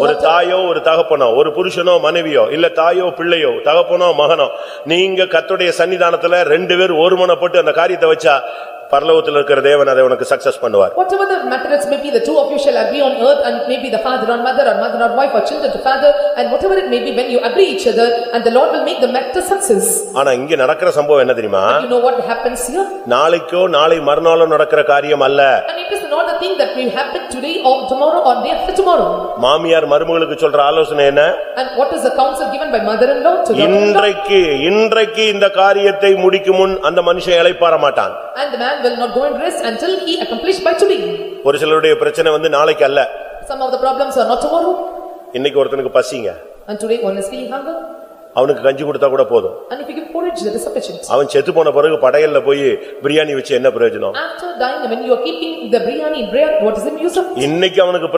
ஒரு தாயோ ஒரு தகப்பனோ, ஒரு புருஷனோ மனைவியோ, இல்ல தாயோ பிள்ளையோ, தகப்பனோ மகனோ, நீங்க கர்த்தருடைய சன்னிதானத்துல ரெண்டு பேர் ஒருமனப்பட்டு அந்த காரியத்தை வச்சா பரலோகத்தில் இருக்கிற தேவன் அதை உனக்கு சக்சஸ் பண்ணுவார். Whatever the matters may be, the two of you shall agree on earth, and maybe the father or mother or wife or children to father, and whatever it may be, when you agree each other, and the Lord will make the matter success. ஆனா இங்க நடக்கிற சம்பவம் என்ன தெரியுமா? You know what happens here? நாளைக்கோ நாளை மறுநாளோ நடக்கிற காரியம் அல்ல. And it is not the thing that will happen today or tomorrow or day after tomorrow. மாமியார் மருமகளுக்கு சொல்ற ஆலோசனை என்ன? And what is the counsel given by mother-in-law to daughter-in-law? இன்றைக்கு இந்த காரியத்தை முடிக்கும் முன் அந்த மனுஷன் இளைப்பாற மாட்டான். And the man will not go and rest until he accomplished by today. ஒரு சிலருடைய பிரச்சனை நாளைக்கு அல்ல. Some of the problems are not tomorrow. இன்னைக்கு ஒருத்தனுக்கு பசிங்க. And today one is feeling hunger. அவனுக்கு கஞ்சி கொடுத்தா கூட போதும். And if you give porridge, that is sufficient. அவன் செத்து போன பிறகு படையல்ல போய் பிரியாணி வச்சு என்ன பிரயோஜனம்? After dying, when you are keeping the biryani in bread, what is the use of it? இன்னைக்கு அவனுக்கு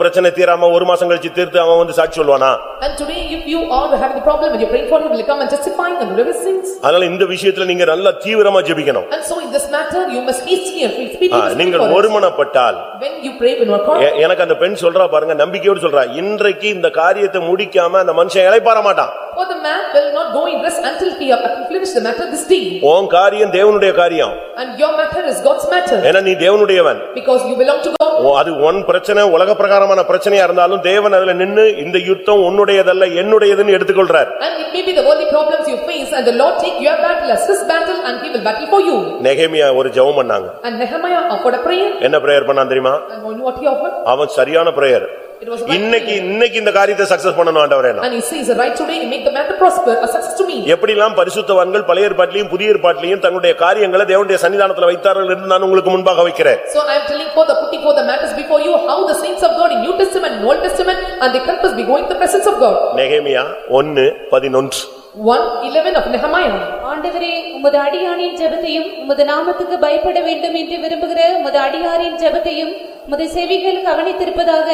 பிரச்சனை தீராம ஒரு மாசம் கழிச்சு தீர்த்து அவன் சாட்சி சொல்வானா? And today if you are having the problem and you praying for him, will come and testify and deliver sins. அதனால இந்த விஷயத்துல நீங்க நல்ல தீவிரமா ஜெபிக்கணும். And so in this matter you must hastily and speedily. நீங்கள் ஒருமனப்பட்டால், when you pray in your court. எனக்கு அந்த பெண் சொல்றா பாருங்க, நம்பிக்கையோடு சொல்றா, இன்றைக்கு இந்த காரியத்தை முடிக்காம அந்த மனுஷன் இளைப்பாற மாட்டான். For the man will not go in rest until he have accomplished the matter this day. உன் காரியம் தேவனுடைய காரியம். And your matter is God's matter. ஏன்னா நீ தேவனுடையவன். Because you belong to God. அது உன் பிரச்சனை உலக பிரகாரமான பிரச்சனையா இருந்தாலும் தேவன் அதுல நின்னு இந்த யுத்தம் உன்னுடையதல்ல என்னுடையதுன்னு எடுத்துக்கொள்றார். And it may be the worldly problems you face, and the Lord take your battle as his battle, and he will battle for you. நெகேமியா ஒரு ஜெபம் பண்ணாங்க. And Nehemiah offered a prayer. என்ன பிரேயர் பண்ணான் தெரியுமா? And what he offered? அவன் சரியான பிரேயர். இன்னைக்கு இந்த காரியத்தை சக்சஸ் பண்ணணும் ஆண்டவரே. And he says right today to make the matter prosper, a success to me. எப்படிலாம் பரிசுத்தவான்கள் பழைய ஏற்பாட்டிலும் புதிய ஏற்பாட்டிலும் தங்களுடைய காரியங்களை தேவனுடைய சன்னிதானத்துல வைத்தார்கள் என்று நான் உங்களுக்கு முன்பாக வைக்கிறேன். So I am telling putting for the matters before you, how the saints of God in New Testament and Old Testament, and they confess be going to the presence of God. நெகேமியா 1:11. 1:11 of Nehemiah. ஆண்டவரே, உமது அடியானின் ஜெபத்தையும் உமது நாமத்துக்கு பயப்பட வேண்டும் என்று விரும்புகிற உமது அடியாரின் ஜெபத்தையும் உமது செவிகள் கவனித்திருப்பதாக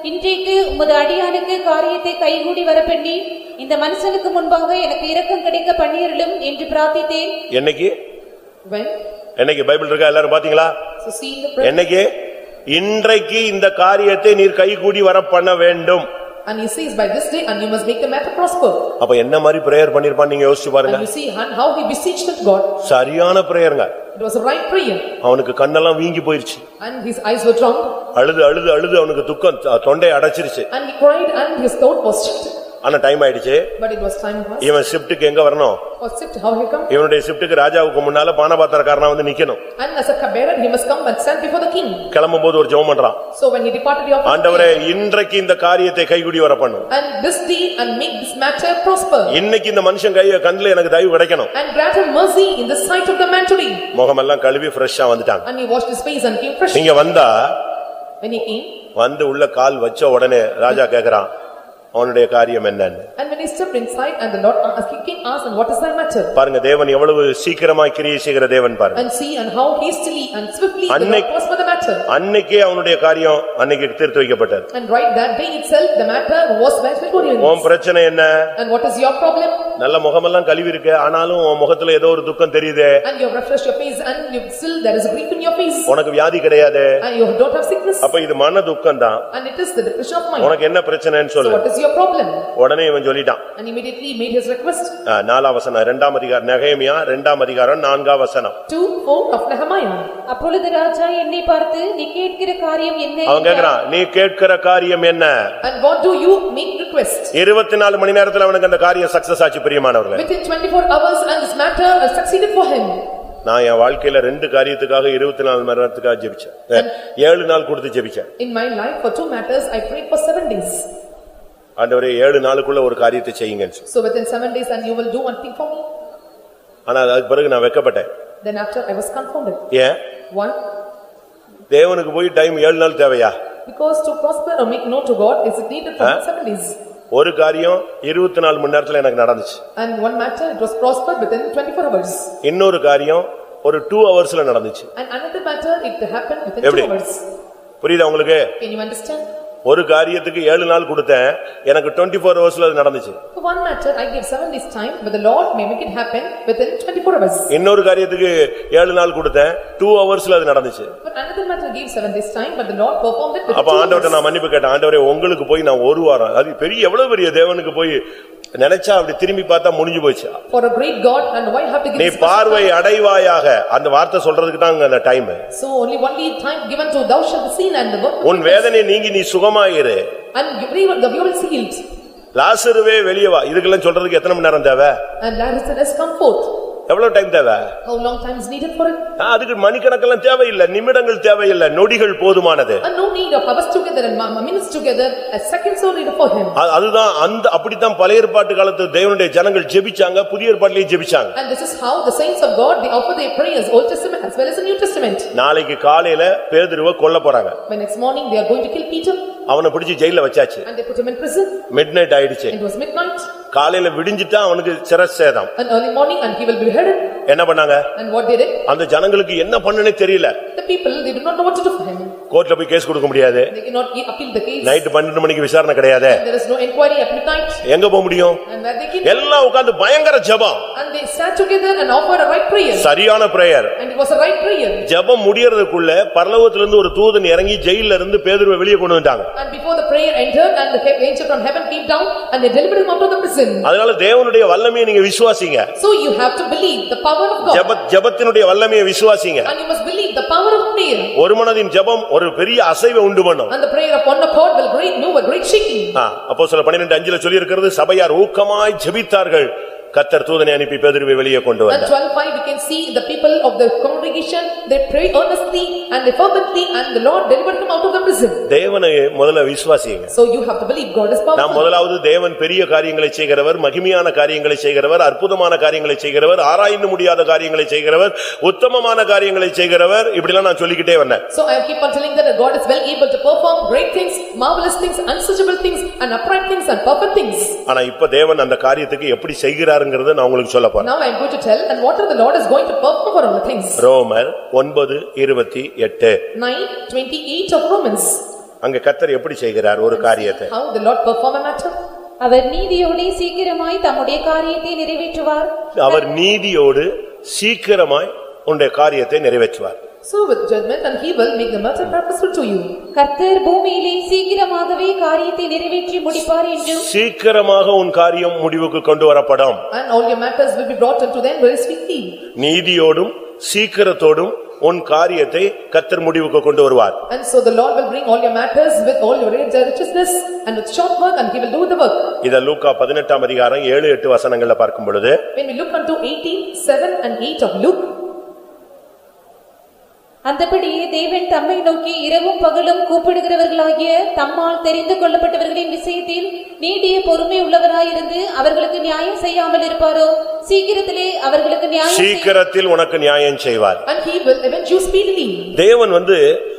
இன்றைக்கு உமது அடியானுக்கு காரியத்தை கைகூடி வரப்பண்ணி இந்த மனுஷனுக்கு முன்பாக எனக்கு இரக்கம் கிடைக்க பண்ணியருளும் என்று பிரார்த்தித்தேன். என்னைக்கு பைபிள் இருக்கா எல்லாரும் பாத்தீங்களா? என்னைக்கு? இன்றைக்கு இந்த காரியத்தை நீர் கைகூடி வர பண்ண வேண்டும். And he says by this day, and you must make the matter prosper. அப்ப என்ன மாதிரி பிரேயர் பண்ணிருப்பான் நீங்க யோசிச்சு பாருங்க. And you see how he beseeched God. சரியான பிரேயர்ங்க. It was a right prayer. அவனுக்கு கண்ணெல்லாம் வீங்கி போயிருச்சு. And his eyes were drowned. அழுது அவனுக்கு துக்கம் தொண்டை அடைச்சிருச்சு. And he cried and his throat was choked. ஆனா டைம் ஆயிடுச்சு. But it was time passed. இவன் ஷிப்ட்க்கு எங்க வரணும்? For shift how he come? இவனுடைய ஷிப்ட்க்கு ராஜாவுக்கு முன்னால பானபாத்திரக்காரனா வந்து நிக்கணும். And as a cupbearer he must come and stand before the king. கிளம்பும்போது ஒரு ஜெபம் பண்றான். So when he departed he offered, ஆண்டவரே இன்றைக்கு இந்த காரியத்தை கைகூடி வர பண்ணு. And this day and make this matter prosper. இன்னைக்கு இந்த மனுஷன் கண்ணுல எனக்கு தயவு கிடைக்கணும். And grant him mercy in the sight of the man today. முகமெல்லாம் கழுவி ஃப்ரெஷ்ஷா வந்துட்டாங்க. And he washed his face and came fresh. இங்க வந்தா when he came, வந்து உள்ள கால் வச்ச உடனே ராஜா கேக்குறான், அவனுடைய காரியம் என்னன்னு. And when he stepped inside, and the Lord king asked, and what is thy matter? பாருங்க தேவன் எவ்வளவு சீக்கிரமா கிரியை செய்கிற தேவன் பாருங்க. And see and how hastily and swiftly the Lord prospered the matter. அன்னைக்கே அவனுடைய காரியம் அன்னைக்கு தீர்த்து வைக்கப்பட்டது. And right that day itself the matter was met before you. உன் பிரச்சனை என்ன? And what is your problem? நல்ல முகமெல்லாம் கழுவி இருக்கு, ஆனாலும் உன் முகத்துல ஏதோ ஒரு துக்கம் தெரியுதே. And you have refreshed your face, and you still there is a grief in your face. உனக்கு வியாதி கிடையாது. And you don't have sickness. அப்ப இது மன துக்கம் தான். And it is the depression of mind. உனக்கு என்ன பிரச்சனைன்னு சொல்லு. So what is your problem? உடனே இவன் சொல்லிட்டான், கேட்டான். And immediately he made his request. 4ஆம் வசனம் 2ஆம் அதிகாரம் நெகேமியா 2ஆம் அதிகாரம் 4ஆம் வசனம். 2:4 of Nehemiah. அப்பொழுது ராஜா என்னை பார்த்து நீ கேட்கிற காரியம் என்ன? அவன் கேக்குறான், நீ கேட்கிற காரியம் என்ன? And what do you make request? 24 மணி நேரத்துல அவனுக்கு அந்த காரியம் சக்சஸ் ஆச்சு பிரியமானவர்களே. Within 24 hours and this matter succeeded for him. நான் என் வாழ்க்கையில 2 காரியத்துக்காக 24 மணி நேரத்துக்காக ஜெபிச்சேன். 7 நாள் கொடுத்து ஜெபிச்சேன். In my life for 2 matters I prayed for 7 days. ஆண்டவரே 7 நாளுக்குள்ள ஒரு காரியத்தை செய்யுங்கன்னு சொல்லி. So within 7 days and you will do one thing for me. ஆனா அதுக்கு பிறகு நான் வெட்கப்பட்டேன். Then after I was confounded. ஏன்? Why? தேவனுக்கு போய் டைம் 7 நாள் தேவையா? Because to prosper or make known to God is it needed for 7 days. ஒரு காரியம் 24 மணி நேரத்துல எனக்கு நடந்துச்சு. And one matter it was prospered within 24 hours. இன்னொரு காரியம் ஒரு 2 ஹவர்ஸ்ல நடந்துச்சு. And another matter it happened within 2 hours. புரியுதா உங்களுக்கு? Can you understand? ஒரு காரியத்துக்கு 7 நாள் கொடுத்தேன், எனக்கு 24 ஹவர்ஸ்ல அது நடந்துச்சு. For one matter I gave 7 days time, but the Lord may make it happen within 24 hours. இன்னொரு காரியத்துக்கு 7 நாள் கொடுத்தேன், 2 ஹவர்ஸ்ல அது நடந்துச்சு. But another matter gave 7 days time, but the Lord performed it within 2 hours. அப்ப ஆண்டவர்ட்ட நான் மன்னிப்பு கேட்டேன், ஆண்டவரே உங்களுக்கு போய் நான் ஒரு வாரம், அது பெரிய எவ்வளவு பெரிய தேவனுக்கு போய் நினைச்சா அப்படி திரும்பி பார்த்தா முடிஞ்சு போச்சு. For a great God and why have to give நீ பார்வை அடைவாயாக அந்த வார்த்தை சொல்றதுக்கு தான் அந்த time. So only time given to thou shalt be seen and the work. உன் வேதனை நீங்கி நீ சுகமாயிரு. And you will see healed. லாசருவே வெளியே வா. இதுக்கெல்லாம் சொல்றதுக்கு எத்தனை மணி நேரம் தேவை? And Lazarus has come forth. எவ்வளவு டைம் தேவை? How long time is needed for it? அதுக்கு மணிக்கணக்கெல்லாம் தேவையில்லை, நிமிடங்கள் தேவையில்லை, நொடிகள் போதுமானது. And no need of hours together and minutes together, a second so needed for him. அதுதான் அந்த அப்படித்தான் பழைய ஏற்பாட்டு காலத்து தேவனுடைய ஜனங்கள் ஜெபிச்சாங்க, புதிய ஏற்பாட்டிலேயே ஜெபிச்சாங்க. And this is how the saints of God they offer their prayers, Old Testament as well as the New Testament. நாளைக்கு காலையில பேதுருவை கொல்ல போறாங்க. When next morning they are going to kill Peter. அவனை பிடிச்சு ஜெயில வச்சாச்சு. And they put him in prison. Midnight ஆயிடுச்சு. It was midnight. காலையில விடிஞ்சிட்டா அவனுக்கு சிரச்சேதம். And early morning and he will be beheaded. என்ன பண்ணாங்க? And what they did? அந்த ஜனங்களுக்கு என்ன பண்ணனே தெரியல. The people they did not know what to do for him. கோர்ட்ல போய் கேஸ் கொடுக்க முடியாது. They cannot appeal the case. Night 12 மணிக்கு விசாரணை கிடையாது. There is no inquiry at midnight. எங்க போக முடியும்? And where they can எல்லாம் உட்கார்ந்து பயங்கர ஜெபம். And they sat together and offered a right prayer. சரியான prayer. And it was a right prayer. ஜெபம் முடியறதுக்குள்ள பரலோகத்துல இருந்து ஒரு தூதன் இறங்கி ஜெயில்ல இருந்து பேதுருவை வெளியே கொண்டு வந்தாங்க. And before the prayer entered and the angel from heaven came down and they delivered him out of the prison. அதனால தேவனுடைய வல்லமையை நீங்க விசுவாசிங்க. So you have to believe the power of God. ஜெபத்தினுடைய வல்லமையை விசுவாசிங்க. And you must believe the power of prayer. ஒரு மனதின் ஜெபம் ஒரு பெரிய அசைவை உண்டு பண்ணும். And the prayer of one accord will move a great shaking. அப்போஸ்தலர் 12:5 சொல்லி இருக்கிறது, சபையார் ஊக்கமாய் ஜெபித்தார்கள், கர்த்தர் தூதனை அனுப்பி பேதுருவை வெளியே கொண்டு வந்தார். And 12:5 we can see the people of the congregation they prayed earnestly and they fervently and the Lord delivered him out of the prison. தேவனை முதல்ல விசுவாசிங்க. So you have to believe God is powerful. நாம் முதலாவது தேவன் பெரிய காரியங்களை செய்கிறவர், மகிமையான காரியங்களை செய்கிறவர், அற்புதமான காரியங்களை செய்கிறவர், ஆராய்ந்து முடியாத காரியங்களை செய்கிறவர், உத்தமமான காரியங்களை செய்கிறவர், இப்படிலாம் நான் சொல்லிக்கிட்டே வந்தேன். So I keep on telling that God is well able to perform great things, marvelous things, unsearchable things and upright things and perfect things. ஆனா இப்ப தேவன் அந்த காரியத்துக்கு எப்படி செய்கிறார் நான் உங்களுக்கு சொல்ல போறேன். Now I am going to tell and what the Lord is going to perform for all the things. ரோமர் 9:28 9:28 of Romans. அங்க கர்த்தர் எப்படி செய்கிறார் ஒரு காரியத்தை? How the Lord perform a matter? அவர் நீதியோடு சீக்கிரமாய் தம்முடைய காரியத்தை நிறைவேற்றுவார். அவர் நீதியோடு சீக்கிரமாய் உன்னுடைய காரியத்தை நிறைவேற்றுவார். So with judgment and he will make the matter purposeful to you. கர்த்தர் பூமியிலே சீக்கிரமாகவே காரியத்தை நிறைவேற்றி முடிப்பார் என்றும் சீக்கிரமாக உன் காரியம் முடிவுக்கு கொண்டு வரப்படும். And all your matters will be brought unto them very swiftly. நீதியோடும் சீக்கிரத்தோடும் உன் காரியத்தை கர்த்தர் முடிவுக்கு கொண்டு வருவார். And so the Lord will bring all your matters with all your righteousness and with short work and he will do the work. இத லூக்கா 18ஆம் அதிகாரம் 7-8 வசனங்கள்ல பார்க்கும் பொழுது when we look unto 18:7 and 8 of Luke, அந்தபடியே தேவன் தம்மை நோக்கி இரவும் பகலும் கூப்பிடுகிறவர்களாகிய தம்மால் தெரிந்து கொள்ளப்பட்டவர்களின் விஷயத்தில் நீடிய பொறுமை உள்ளவராயிருந்து அவர்களுக்கு நியாயம் செய்யாமல் இருப்பாரோ? சீக்கிரத்திலே அவர்களுக்கு சீக்கிரத்தில் உனக்கு நியாயம் செய்வார். And he will avenge you speedily. தேவன்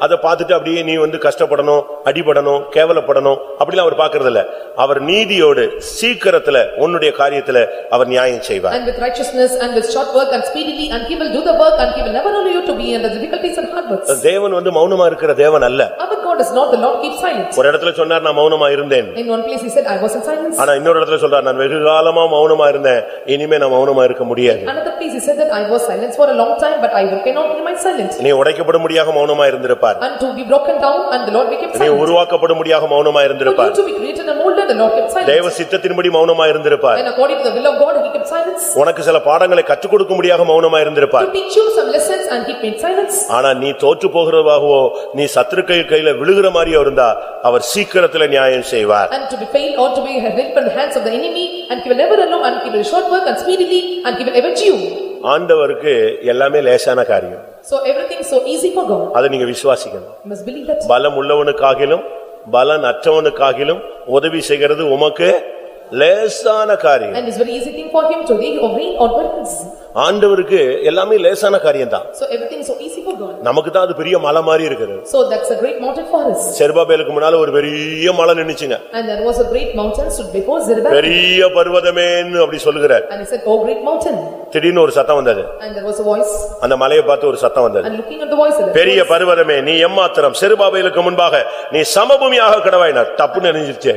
அதை பார்த்துட்டு அப்படியே நீ கஷ்டப்படணும், அடிபடணும், கேவலப்படணும் அப்படிலாம் அவர் பார்க்கிறது இல்ல. அவர் நீதியோடு சீக்கிரத்துல உன்னுடைய காரியத்துல அவர் நியாயம் செய்வார். And with righteousness and with short work and speedily and he will do the work and he will never allow you to be in the difficulties deeds and hard works. தேவன் மௌனமா இருக்கிற தேவன் அல்ல. Our God is not the Lord keep silent. ஒரு இடத்துல சொன்னார் நான் மௌனமா இருந்தேன். In one place he said I was in silence. ஆனா இன்னொரு இடத்துல சொல்றார் நான் வெகு காலமா மௌனமா இருந்தேன். இனிமே நான் மௌனமா இருக்க முடியாது. Another place he said that I was silent for a long time but I cannot remain silent. நீ உடைக்கப்படும்படியாக மௌனமா இருந்திருப்பார். And to be broken down and the Lord became நீ silent. உருவாக்கப்படும்படியாக மௌனமா இருந்திருப்பார். For you to be created and molded the Lord kept silent. தேவ சித்தத்தின்படி மௌனமா இருந்திருப்பார். And according to the will of God he kept silence. உனக்கு சில பாடங்களை கற்றுக் கொடுக்கும்படியாக மௌனமா இருந்திருப்பார். To teach you some lessons and he made silence. ஆனா நீ தோற்று போகிறவாகவோ நீ சத்துருக்கள் கையில விழுகிற மாதிரியோ இருந்தா அவர் சீக்கிரத்துல நியாயம் செய்வார். And to be failed or to be held in the hands of the enemy and he will never allow and he will short work and speedily and he will avenge you. ஆண்டவருக்கு எல்லாமே லேசான காரியம். So everything is so easy for God. அதை நீங்க விசுவாசிக்கணும். You must believe that. பலம் உள்ளவனுக்காகிலும் பலன் அற்றவனுக்காகிலும் உதவி செய்கிறது உமக்கு லேசான காரியம். And it's very easy thing for him to reign or reign on burdens. ஆண்டவருக்கு எல்லாமே லேசான காரியம்தான். So everything is so easy for God. நமக்கு தான் அது பெரிய மலை மாதிரி இருக்குது. So that's a great mountain for us. செருபாபேலுக்கு முன்னால ஒரு பெரிய மலை நின்னுச்சுங்க. And there was a great mountain stood before Zerubbabel. பெரிய பர்வதமேன்னு அப்படி சொல்லுகிறார். And he said, "Oh great mountain." திடீர்னு ஒரு சத்தம் வந்தது. And there was a voice. அந்த மலையை பார்த்து ஒரு சத்தம் வந்தது. And looking at the voice of the பெரிய பர்வதமே நீ எம்மாத்திரம் செருபாபேலுக்கு முன்பாக நீ சமபூமியாக கடவாயினார். தப்புன்னு நினைச்சிருச்சே.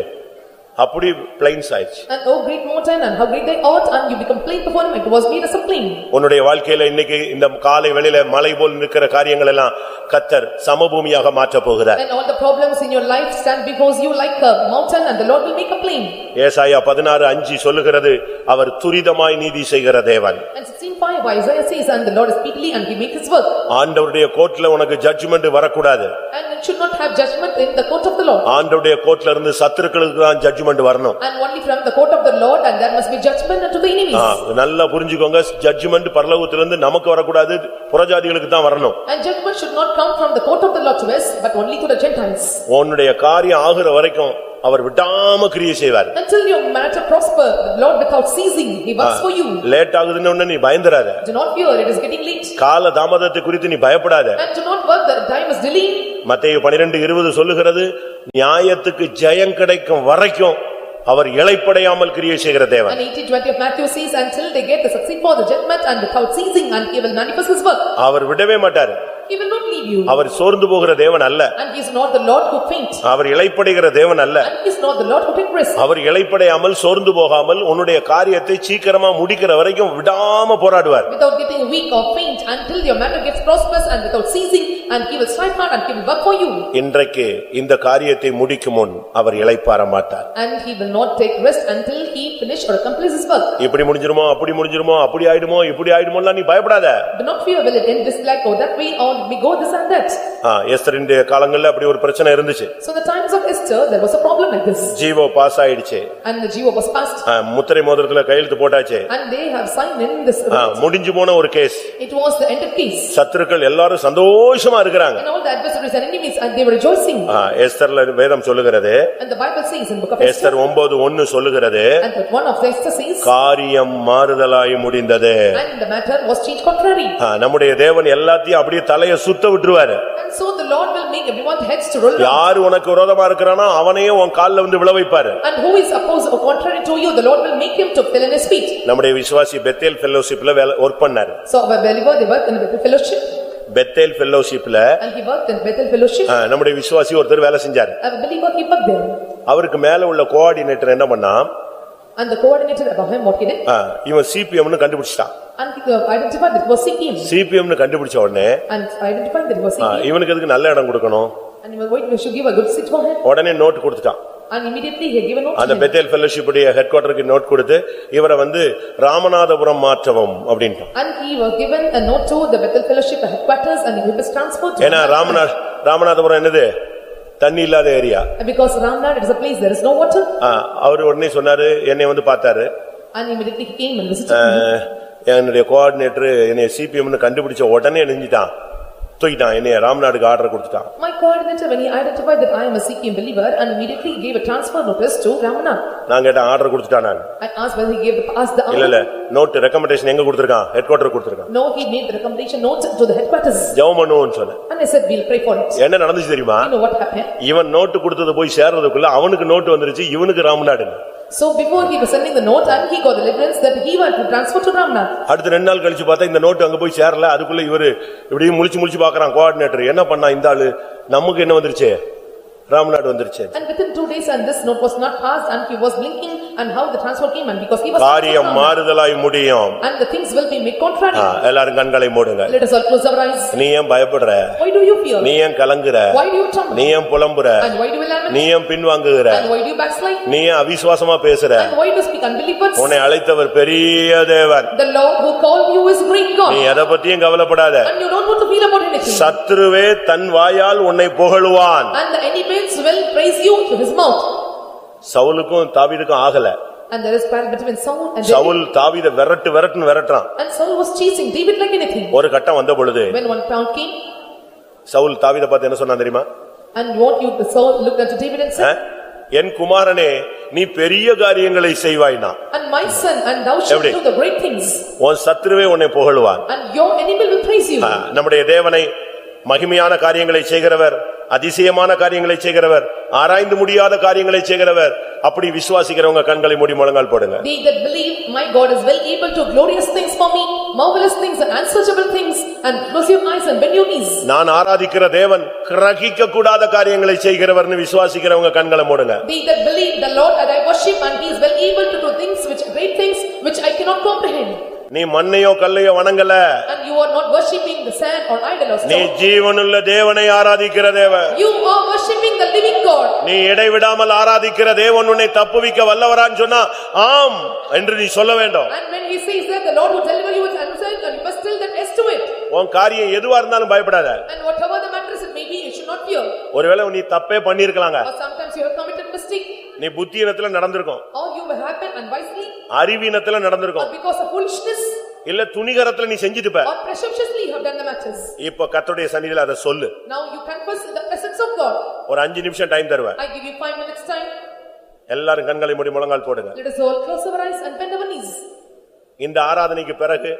அப்படி பிளைன்ஸ் ஆயிடுச்சு. And oh great mountain and how great they ought and you become plain before him it was made as a plain. உன்னுடைய வாழ்க்கையில இன்னைக்கு இந்த காலை வேளையில மலை போல் நிற்கிற காரியங்கள் எல்லாம் கர்த்தர் சமபூமியாக மாற்ற போகிறார். And all the problems in your life stand before you like a mountain and the Lord will make a plain. ஏசாயா 16:5 சொல்லுகிறது அவர் துரிதமாய் நீதி செய்கிற தேவன். And 16:5 Isaiah says and the Lord is speedily and he makes his work. ஆண்டவருடைய கோர்ட்ல உனக்கு ஜட்ஜ்மென்ட் வரக்கூடாது. And it should not have judgment in the court of the Lord. ஆண்டவருடைய கோர்ட்ல இருந்து சத்துருக்களுக்கு தான் ஜட்ஜ்மென்ட் வரணும். And only from the court of the Lord and there must be judgment unto the enemies. நல்லா புரிஞ்சுக்கோங்க ஜட்ஜ்மென்ட் பரலோகத்துல இருந்து நமக்கு வரக்கூடாது புறஜாதிகளுக்கு தான் வரணும். And judgment should not come from the court of the Lord to us but only to the Gentiles. உன்னுடைய காரியம் ஆகுற வரைக்கும் அவர் விடாம கிரியை செய்வார். Until your matter prosper the Lord without ceasing he works for you. Late ஆகுதுன்னு உடனே நீ பயந்துறாத. Do not fear it is getting late. கால தாமதத்தை குறித்து நீ பயப்படாத. And do not work the time is delayed. மத்தேயு 12:20 சொல்லுகிறது நியாயத்துக்கு ஜெயம் கிடைக்கும் வரைக்கும் அவர் இளைப்படையாமல் கிரியை செய்கிற தேவன். And 18:20 of Matthew says until they get the succeed for the judgment and without ceasing and he will manifest his work. அவர் விடவே மாட்டார். He will not leave you. அவர் சோர்ந்து போகிற தேவன் அல்ல. And he is not the Lord who faint. அவர் இளைப்படைகிற தேவன் அல்ல. And he is not the Lord who take rest. அவர் இளைப்படையாமல் சோர்ந்து போகாமல் உன்னுடைய காரியத்தை சீக்கிரமா முடிக்கிற வரைக்கும் விடாம போராடுவார். Without getting weak or faint until your matter gets prosperous and without ceasing and he will strive hard and he will work for you. இன்றைக்கு இந்த காரியத்தை முடிக்கும் முன் அவர் இளைப்பாற மாட்டார். And he will not take rest until he finish or accomplish his work. இப்படி முடிஞ்சிருமோ அப்படி முடிஞ்சிருமோ அப்படி ஆயிடுமோ இப்படி ஆயிடுமோலாம் நீ பயப்படாத. Do not fear will it end this like or that way or we go this and that. எஸ்தரின் காலங்கள்ல அப்படி ஒரு பிரச்சனை இருந்துச்சு. So the times of Esther there was a problem like this. ஜீவோ பாஸ் ஆயிடுச்சு. And the Jew was passed. முத்திரை மோதிரத்துல கையெழுத்து போட்டாச்சு. And they have signed in this. முடிஞ்சு போன ஒரு case. It was the end of case. சத்துருக்கள் எல்லாரும் சந்தோஷமா இருக்காங்க. And all the adversaries and enemies and they were rejoicing. எஸ்தர்ல வேதம் சொல்லுகிறது. And the Bible says in book of Esther. Esther 9:1 சொல்லுகிறது. And that one of the Esther says. காரியம் மாறுதலாய் முடிந்தது. And the matter was changed contrary. நம்முடைய தேவன் எல்லாத்தையும் அப்படியே தலையை சுத்த விட்டுருவாரு. And so the Lord will make everyone's heads to roll. யார் உனக்கு விரோதமா இருக்கறானோ அவனையே உன் கால்ல வந்து விழ வைப்பாரு. And who is opposed or contrary to you the Lord will make him to fall in his feet. நம்முடைய விசுவாசி பெத்தேல் ஃபெல்லோஷிப்ல வர்க் பண்ணாரு. So our believer they work in Bethel fellowship. Bethel ஃபெல்லோஷிப்ல And he worked in Bethel fellowship. நம்முடைய விசுவாசி ஒருத்தர் வேலை செஞ்சாரு. Our believer he worked there. அவருக்கு மேல உள்ள கோஆர்டினேட்டர் என்ன பண்ணா? And the coordinator above him what he did? இவன் சிபிஎம் னு கண்டுபிடிச்சான். And he identified that it was CPM. CPM னு கண்டுபிடிச்ச உடனே And identified that it was CPM. இவனுக்கு எதுக்கு நல்ல இடம் கொடுக்கணும்? And he was waiting we should give a good seat for him. உடனே நோட் கொடுத்துட்டான். And immediately he gave a note. அந்த பெத்தேல் ஃபெல்லோஷிப் உடைய ஹெட் குவார்ட்டருக்கு நோட் கொடுத்து இவரை ராமநாதபுரம் மாற்றவும் அப்படின்ட்டான். And he was given a note to the Bethel fellowship headquarters and he was transferred to. ஏனா ராமநாதபுரம் என்னது? தண்ணி இல்லாத area. Because Ramnad it is a place there is no water. அவர் உடனே சொன்னாரு என்னை பார்த்தாரு. And immediately he came and visited me. என்னுடைய கோஆர்டினேட்டர் என்னை சிபிஎம் னு கண்டுபிடிச்ச உடனே நெஞ்சிட்டான். தூக்கிட்டான் என்னை ராமநாடுக்கு ஆர்டர் கொடுத்துட்டான். My coordinator when he identified that I am a CPM believer and immediately he gave a transfer notice to Ramnad. நான் கேட்ட ஆர்டர் கொடுத்துட்டான் நான். I asked whether he gave the order. இல்ல நோட் ரெக்கமெண்டேஷன் எங்க கொடுத்திருக்கான்? ஹெட் குவார்ட்டர் கொடுத்திருக்கான். No, he made the recommendation note to the headquarters. ஜெபம் பண்ணுவோம்னு சொன்னேன். And I said we'll pray for it. என்ன நடந்துச்சு தெரியுமா? You know what happened? இவன் நோட் கொடுத்தது போய் சேர்றதுக்குள்ள அவனுக்கு நோட் வந்துருச்சு இவனுக்கு Ramanad. So before he was sending the note and he got the deliverance that he went to transfer to Ramnath. அடுத்து 2 நாள் கழிச்சு பார்த்தா இந்த நோட்டு அங்க போய் சேரல. அதுக்குள்ள இவரு இப்படி முழிச்சு பார்க்கறான் கோஆர்டினேட்டர். என்ன பண்ணா இந்த ஆளு? நமக்கு என்ன வந்துருச்சு? ராம்நாட் வந்துருச்சு. And within 2 days and this note was not passed and he was blinking and how the transfer came and because he was காரியம் மாறுதலாய் முடியும். and the things will be made contrary. எல்லாரும் கண்களை மூடுங்க. Let us all close our eyes. நீ ஏன் பயப்படுற? Why do you fear? நீ ஏன் கலங்குற? Why do you tremble? நீ ஏன் புலம்புற? And why do you lament? நீ ஏன் பின்வாங்குகிற? And why do you backslide? நீ ஏன் அவிசுவாசமா பேசுற? And why do you speak unbelievers? உன்னை அழைத்தவர் பெரிய தேவன். The Lord who called you is great God. நீ எதை பத்தியும் கவலைப்படாத. And you don't want to feel about anything. சத்துருவே தன் வாயால் உன்னை புகழுவான். And the enemies will praise you to his mouth. சவுலுக்கும் தாவீதுக்கும் ஆகல. And there is parallel between Saul and David. Saul தாவீதை விரட்டுறான். And Saul was chasing David like anything. ஒரு கட்டம் வந்த பொழுது When one pound came. Saul தாவீதை பார்த்து என்ன சொன்னான் தெரியுமா? And what you Saul looked at David and said, என் குமாரனே நீ பெரிய காரியங்களை செய்வாய்னா. And my son, and thou shalt do the great things. உன் சத்துருவே உன்னை புகழுவான். And your enemy will praise you. நம்முடைய தேவனை மகிமையான காரியங்களை செய்கிறவர், அதிசயமான காரியங்களை செய்கிறவர், ஆராய்ந்து முடியாத காரியங்களை செய்கிறவர். அப்படி விசுவாசிக்கிறவங்க கண்களை மூடி முழங்கால் போடுங்க. They that believe my God is well able to glorious things for me, marvelous things and unsearchable things, and close your eyes and bend your knees. நான் ஆராதிக்கிற தேவன் கிரகிக்க கூடாத காரியங்களை செய்கிறவர்னு விசுவாசிக்கிறவங்க கண்களை மூடுங்க. They that believe the Lord that I worship and he is well able to do things which great things which I cannot comprehend. நீ மண்ணையோ கல்லையோ வணங்கல. And you are not worshipping the sand or idol or stone. நீ ஜீவனுள்ள தேவனை ஆராதிக்கிற தேவன். You are worshipping the living God. நீ இடைவிடாமல் ஆராதிக்கிற தேவன் உன்னை தப்புவிக்க வல்லவரான்னு சொன்னா ஆம் என்று நீ சொல்ல வேண்டும். And when he says that the Lord will deliver you with answer and you must tell that yes to it. உன் காரியம் எதுவா இருந்தாலும் பயப்படாத. And whatever the matter is it may be, you should not fear. ஒருவேளை நீ தப்பே பண்ணிருக்கலாங்க. Or sometimes you have committed mistake. நீ புத்தியினத்துல நடந்திருக்கும். Or you will happen unwisely. அறிவீனத்துல நடந்திருக்கும். Or because of foolishness. இல்ல துணிகரத்துல நீ செஞ்சிட்டுப்ப. Or presumptuously you have done the matters. இப்ப கர்த்தருடைய சந்நிதியில அத சொல்லு. Now you confess in the presence of God. ஒரு 5 நிமிஷம் டைம் தருவேன். I give you 5 minutes time. எல்லாரும் கண்களை மூடி முழங்கால் போடுங்க. Let us all close our eyes and bend our knees. இந்த ஆராதனைக்கு பிறகு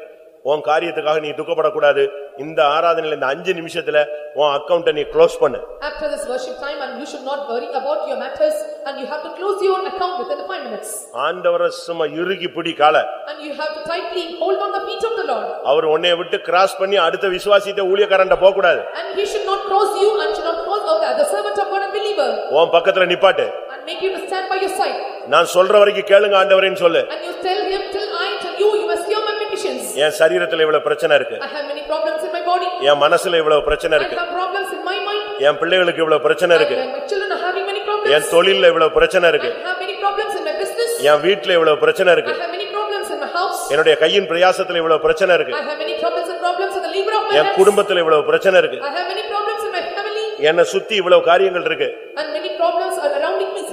உன் காரியத்துக்காக நீ துக்கப்படக்கூடாது. இந்த ஆராதனையில இந்த 5 நிமிஷத்துல உன் அக்கவுண்ட நீ க்ளோஸ் பண்ணு. After this worship time and you should not worry about your matters and you have to close your account within the 5 minutes. ஆண்டவரை சும்மா இறுகி பிடி கால. And you have to tightly hold on the feet of the Lord. அவர் உன்னை விட்டு கிராஸ் பண்ணி அடுத்த விசுவாசித்த ஊழியக்காரன்ட்ட போக கூடாது. And he should not cross you and should not cross out the servant of God and believer. உன் பக்கத்துல நிப்பாட்டு. And make you to stand by your side. நான் சொல்ற வரைக்கும் கேளுங்க ஆண்டவரேன்னு சொல்லு. And you tell him till I tell you must hear my petitions. என் சரீரத்துல இவ்வளவு பிரச்சனை இருக்கு. I have many problems in my body. என் மனசுல இவ்வளவு பிரச்சனை I இருக்கு. have problems in my mind. என் பிள்ளைகளுக்கு இவ்வளவு பிரச்சனை இருக்கு. My children are having many problems. என் தொழில்ல இவ்வளவு பிரச்சனை இருக்கு. I have many problems in my business. என் வீட்ல இவ்வளவு பிரச்சனை இருக்கு. I have many problems in my house. என்னுடைய கையின் பிரயாசத்துல இவ்வளவு பிரச்சனை இருக்கு. I have many troubles and problems in the labor of my N hands. குடும்பத்துல இவ்வளவு பிரச்சனை இருக்கு. I have many problems in my family. என்னை சுத்தி இவ்வளவு காரியங்கள் இருக்கு. And many problems are surrounding me.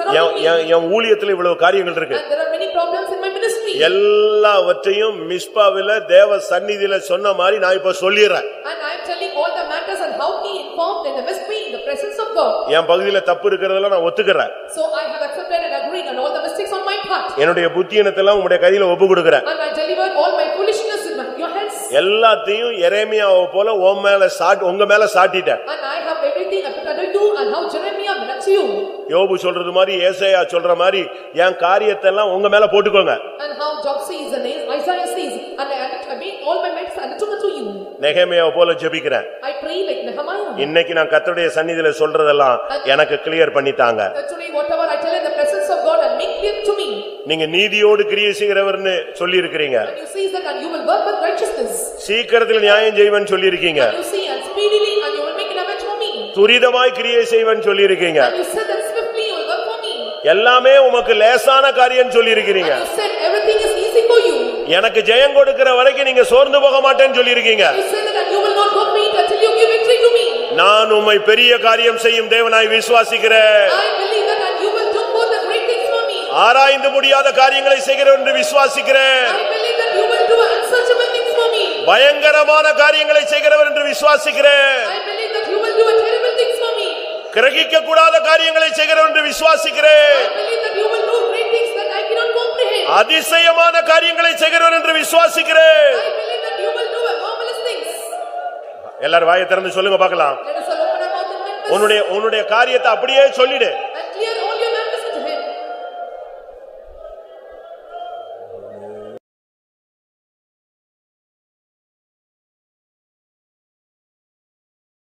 என் ஊழியத்துல இவ்வளவு காரியங்கள் இருக்கு. And there are many problems in my ministry. எல்லாவற்றையும் மிஸ்பாவில தேவ சந்நிதியில சொன்ன மாதிரி நான் இப்ப சொல்லிடுறேன். And I am telling all the matters and how he informed in the mystery in the presence of God. என் பகுதியில தப்பு இருக்கிறதெல்லாம் நான் ஒத்துக்கிறேன். So I have accepted and agreed on all the mistakes on my part. என்னுடைய புத்தியினத்தெல்லாம் உம்முடைய கையில ஒப்பு கொடுக்கிறேன். And I delivered all my foolishness in your hands. எல்லாத்தையும் எரேமியாவை போல உங்க மேல சாட்டிட்டேன். And I have everything I put under you and how Jeremiah belongs to you. யோபு சொல்றது மாதிரி ஏசாயா சொல்ற மாதிரி என் காரியத்தை எல்லாம் உங்க மேல போட்டுக்கோங்க. And how Job says and Isaiah says and I made all my matters and took it to you. நெகேமியாவை போல ஜெபிக்கிறேன். I pray like Nehemiah. இன்னைக்கு நான் கர்த்தருடைய சந்நிதியில சொல்றதெல்லாம் எனக்கு கிளியர் பண்ணிட்டாங்க. Today whatever I tell in the presence of God and make clear to me. நீங்க நீதியோடு கிரியை செய்கிறவர்னு சொல்லி இருக்கீங்க. And you say that and you will work with righteousness. சீக்கிரத்தில் நியாயம் செய்வன் சொல்லி இருக்கீங்க. And you say and speedily and you will make an avenge for me. துரிதமாய் கிரியை செய்வன் சொல்லி இருக்கீங்க. And you said that swiftly you will work for me. எல்லாமே உமக்கு லேசான காரியம் சொல்லி இருக்கீங்க. And you said everything is easy for you. எனக்கு ஜெயம் கொடுக்கிற வரைக்கும் நீங்க சோர்ந்து போக மாட்டேன்னு சொல்லி இருக்கீங்க. You said that you will not go faint until you give victory to me. நான் உம்மை பெரிய காரியம் செய்யும் தேவனாய் விசுவாசிக்கிறேன். I believe that and you will do more the great things for me. ஆராய்ந்து முடியாத காரியங்களை செய்கிறேன் என்று விசுவாசிக்கிறேன். I believe that you will do unsearchable things for me. பயங்கரமான காரியங்களை செய்கிறவர் என்று விசுவாசிக்கிறேன். I believe that you will do terrible things for me. கிரகிக்க கூடாத காரியங்களை செய்கிறவர் என்று விசுவாசிக்கிறேன். I believe that you will do great things that I cannot comprehend. அதிசயமான காரியங்களை செய்கிறவர் என்று விசுவாசிக்கிறேன். I believe that you will do marvelous things. எல்லாரும் வாயை திறந்து சொல்லுங்க பார்க்கலாம். Let us all open our mouth and confess. உன்னுடைய காரியத்தை அப்படியே சொல்லிடு.